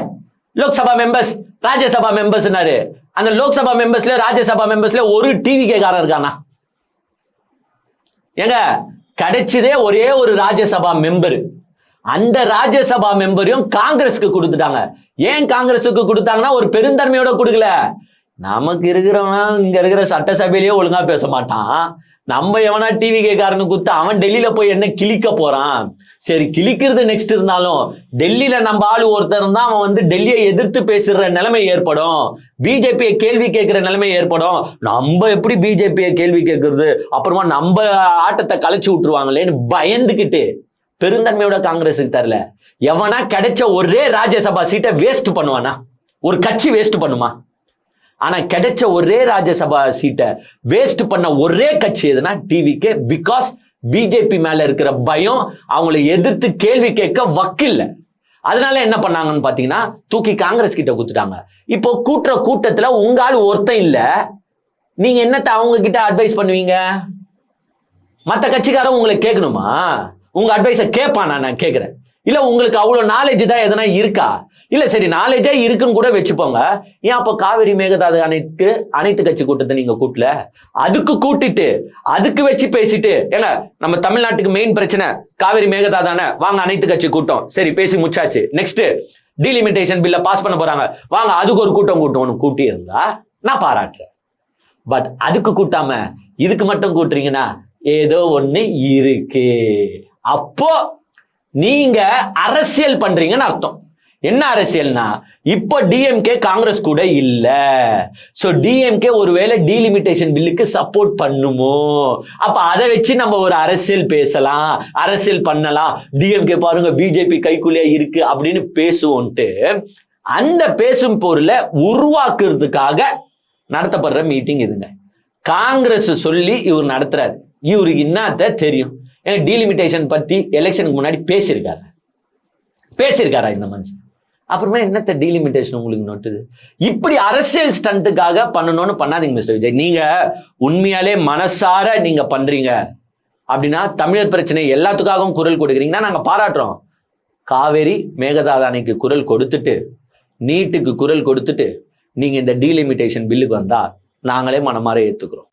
A: லோக்சபா மெம்பர்ஸ் ராஜ்யசபா மெம்பர்ஸ்னாரு. அந்த லோக்சபா மெம்பர்ஸ்ல ராஜ்யசபா மெம்பர்ஸ்ல ஒரு டிவிகே காரன் இருக்கானா? ஏங்க கிடைச்சதே ஒரே ஒரு ராஜ்யசபா மெம்பர். அந்த ராஜ்யசபா மெம்பரையும் காங்கிரஸுக்கு கொடுத்துட்டாங்க. ஏன் காங்கிரஸுக்கு கொடுத்தாங்கன்னா ஒரு பெருந்தன்மையோட கொடுக்கல. நமக்கு இருக்கிறவன் இங்க இருக்கிற சட்டசபையிலேயே ஒழுங்கா பேச மாட்டான், நம்ம எவனா டிவி கேக்காரனு குத்து அவன் டெல்லியில போய் என்ன கிழிக்க போறான். சரி கிழிக்கிறது நெக்ஸ்ட் இருந்தாலும் டெல்லியில நம்ம ஆளு ஒருத்தர் இருந்தா அவன் டெல்லியை எதிர்த்து பேசுற நிலைமை ஏற்படும், பிஜேபியை கேள்வி கேட்கிற நிலைமை ஏற்படும். நம்ம எப்படி பிஜேபியை கேள்வி கேட்கறது, அப்புறமா நம்ம ஆட்டத்தை கலைச்சு விட்டுருவாங்களேன்னு பயந்துகிட்டு பெருந்தன்மையோட காங்கிரஸுக்கு தரல. எவனா கிடைச்ச ஒரே ராஜ்யசபா சீட்டை வேஸ்ட் பண்ணுவானா? ஒரு கட்சி வேஸ்ட் பண்ணுமா? ஆனா கிடைச்ச ஒரே ராஜ்யசபா சீட்டை வேஸ்ட் பண்ண ஒரே கட்சி எதுனா டிவிகே. பிகாஸ் பிஜேபி மேல இருக்கிற பயம், அவங்களை எதிர்த்து கேள்வி கேட்க வக்கில்ல. அதனால என்ன பண்ணாங்கன்னு பாத்தீங்கன்னா தூக்கி காங்கிரஸ் கிட்ட கொடுத்துட்டாங்க. இப்போ கூட்டுற கூட்டத்துல உங்க ஆள் ஒருத்தன் இல்ல, நீங்க என்னத்த அவங்க கிட்ட அட்வைஸ் பண்ணுவீங்க? மற்ற கட்சிக்காரன் உங்களை கேட்கணுமா? உங்க அட்வைஸை கேட்பானா? நான் கேட்கிறேன். இல்ல உங்களுக்கு அவ்வளவு நாலேஜ் தான் எதனா இருக்கா? இல்ல சரி நாலேஜா இருக்குன்னு கூட வச்சுப்போங்க, ஏன் அப்ப காவிரி மேகதாது அனைத்து கட்சி கூட்டத்தை நீங்க கூட்டல? அதுக்கு கூட்டிட்டு அதுக்கு வச்சு பேசிட்டு, ஏங்க நம்ம தமிழ்நாட்டுக்கு மெயின் பிரச்சனை காவிரி மேகதாதானே, வாங்க அனைத்து கட்சி கூட்டம், சரி பேசி முச்சாச்சு. நெக்ஸ்ட் டீலிமிட்டேஷன் பில்ல பாஸ் பண்ண போறாங்க, வாங்க அதுக்கு ஒரு கூட்டம் கூட்டணும் கூட்டி இருந்தா நான் பாராட்டுறேன். பட் அதுக்கு கூட்டாம இதுக்கு மட்டும் கூட்டுறீங்கன்னா ஏதோ ஒண்ணு இருக்கு. அப்போ நீங்க அரசியல் பண்றீங்கன்னு அர்த்தம். என்ன அரசியல்னா, இப்போ டிஎம்கே காங்கிரஸ் கூட இல்ல. சோ டிஎம்கே ஒருவேளை டீலிமிட்டேஷன் பில்லுக்கு சப்போர்ட் பண்ணுமோ, அப்ப அதை வச்சு நம்ம ஒரு அரசியல் பேசலாம், அரசியல் பண்ணலாம். டிஎம்கே பாருங்க பிஜேபி கைக்குள்ளே இருக்கு அப்படின்னு பேசுவோன்ட்டு அந்த பேசும் பொருளை உருவாக்குறதுக்காக நடத்தப்படுற மீட்டிங் இதுங்க. காங்கிரஸ் சொல்லி இவர் நடத்துறாரு. இவருக்கு என்னத்த தெரியும்? ஏன்னா டீலிமிட்டேஷன் பத்தி எலெக்ஷனுக்கு முன்னாடி பேசியிருக்காரா இந்த மனுஷன்? அப்புறமா என்னத்த டீலிமிட்டேஷன் உங்களுக்கு நோட்டுது? இப்படி அரசியல் ஸ்டண்ட்டுக்காக பண்ணணும்னு பண்ணாதீங்க மிஸ்டர் விஜய். நீங்க உண்மையாலே மனசார நீங்க பண்றீங்க அப்படின்னா, தமிழர் பிரச்சனை எல்லாத்துக்காகவும் குரல் கொடுக்குறீங்கன்னா நாங்க பாராட்டுறோம். காவேரி மேகதாது அணைக்கு குரல் கொடுத்துட்டு, நீட்டுக்கு குரல் கொடுத்துட்டு நீங்க இந்த டீலிமிட்டேஷன் பில்லுக்கு வந்தா நாங்களே மனமாற ஏத்துக்கிறோம்.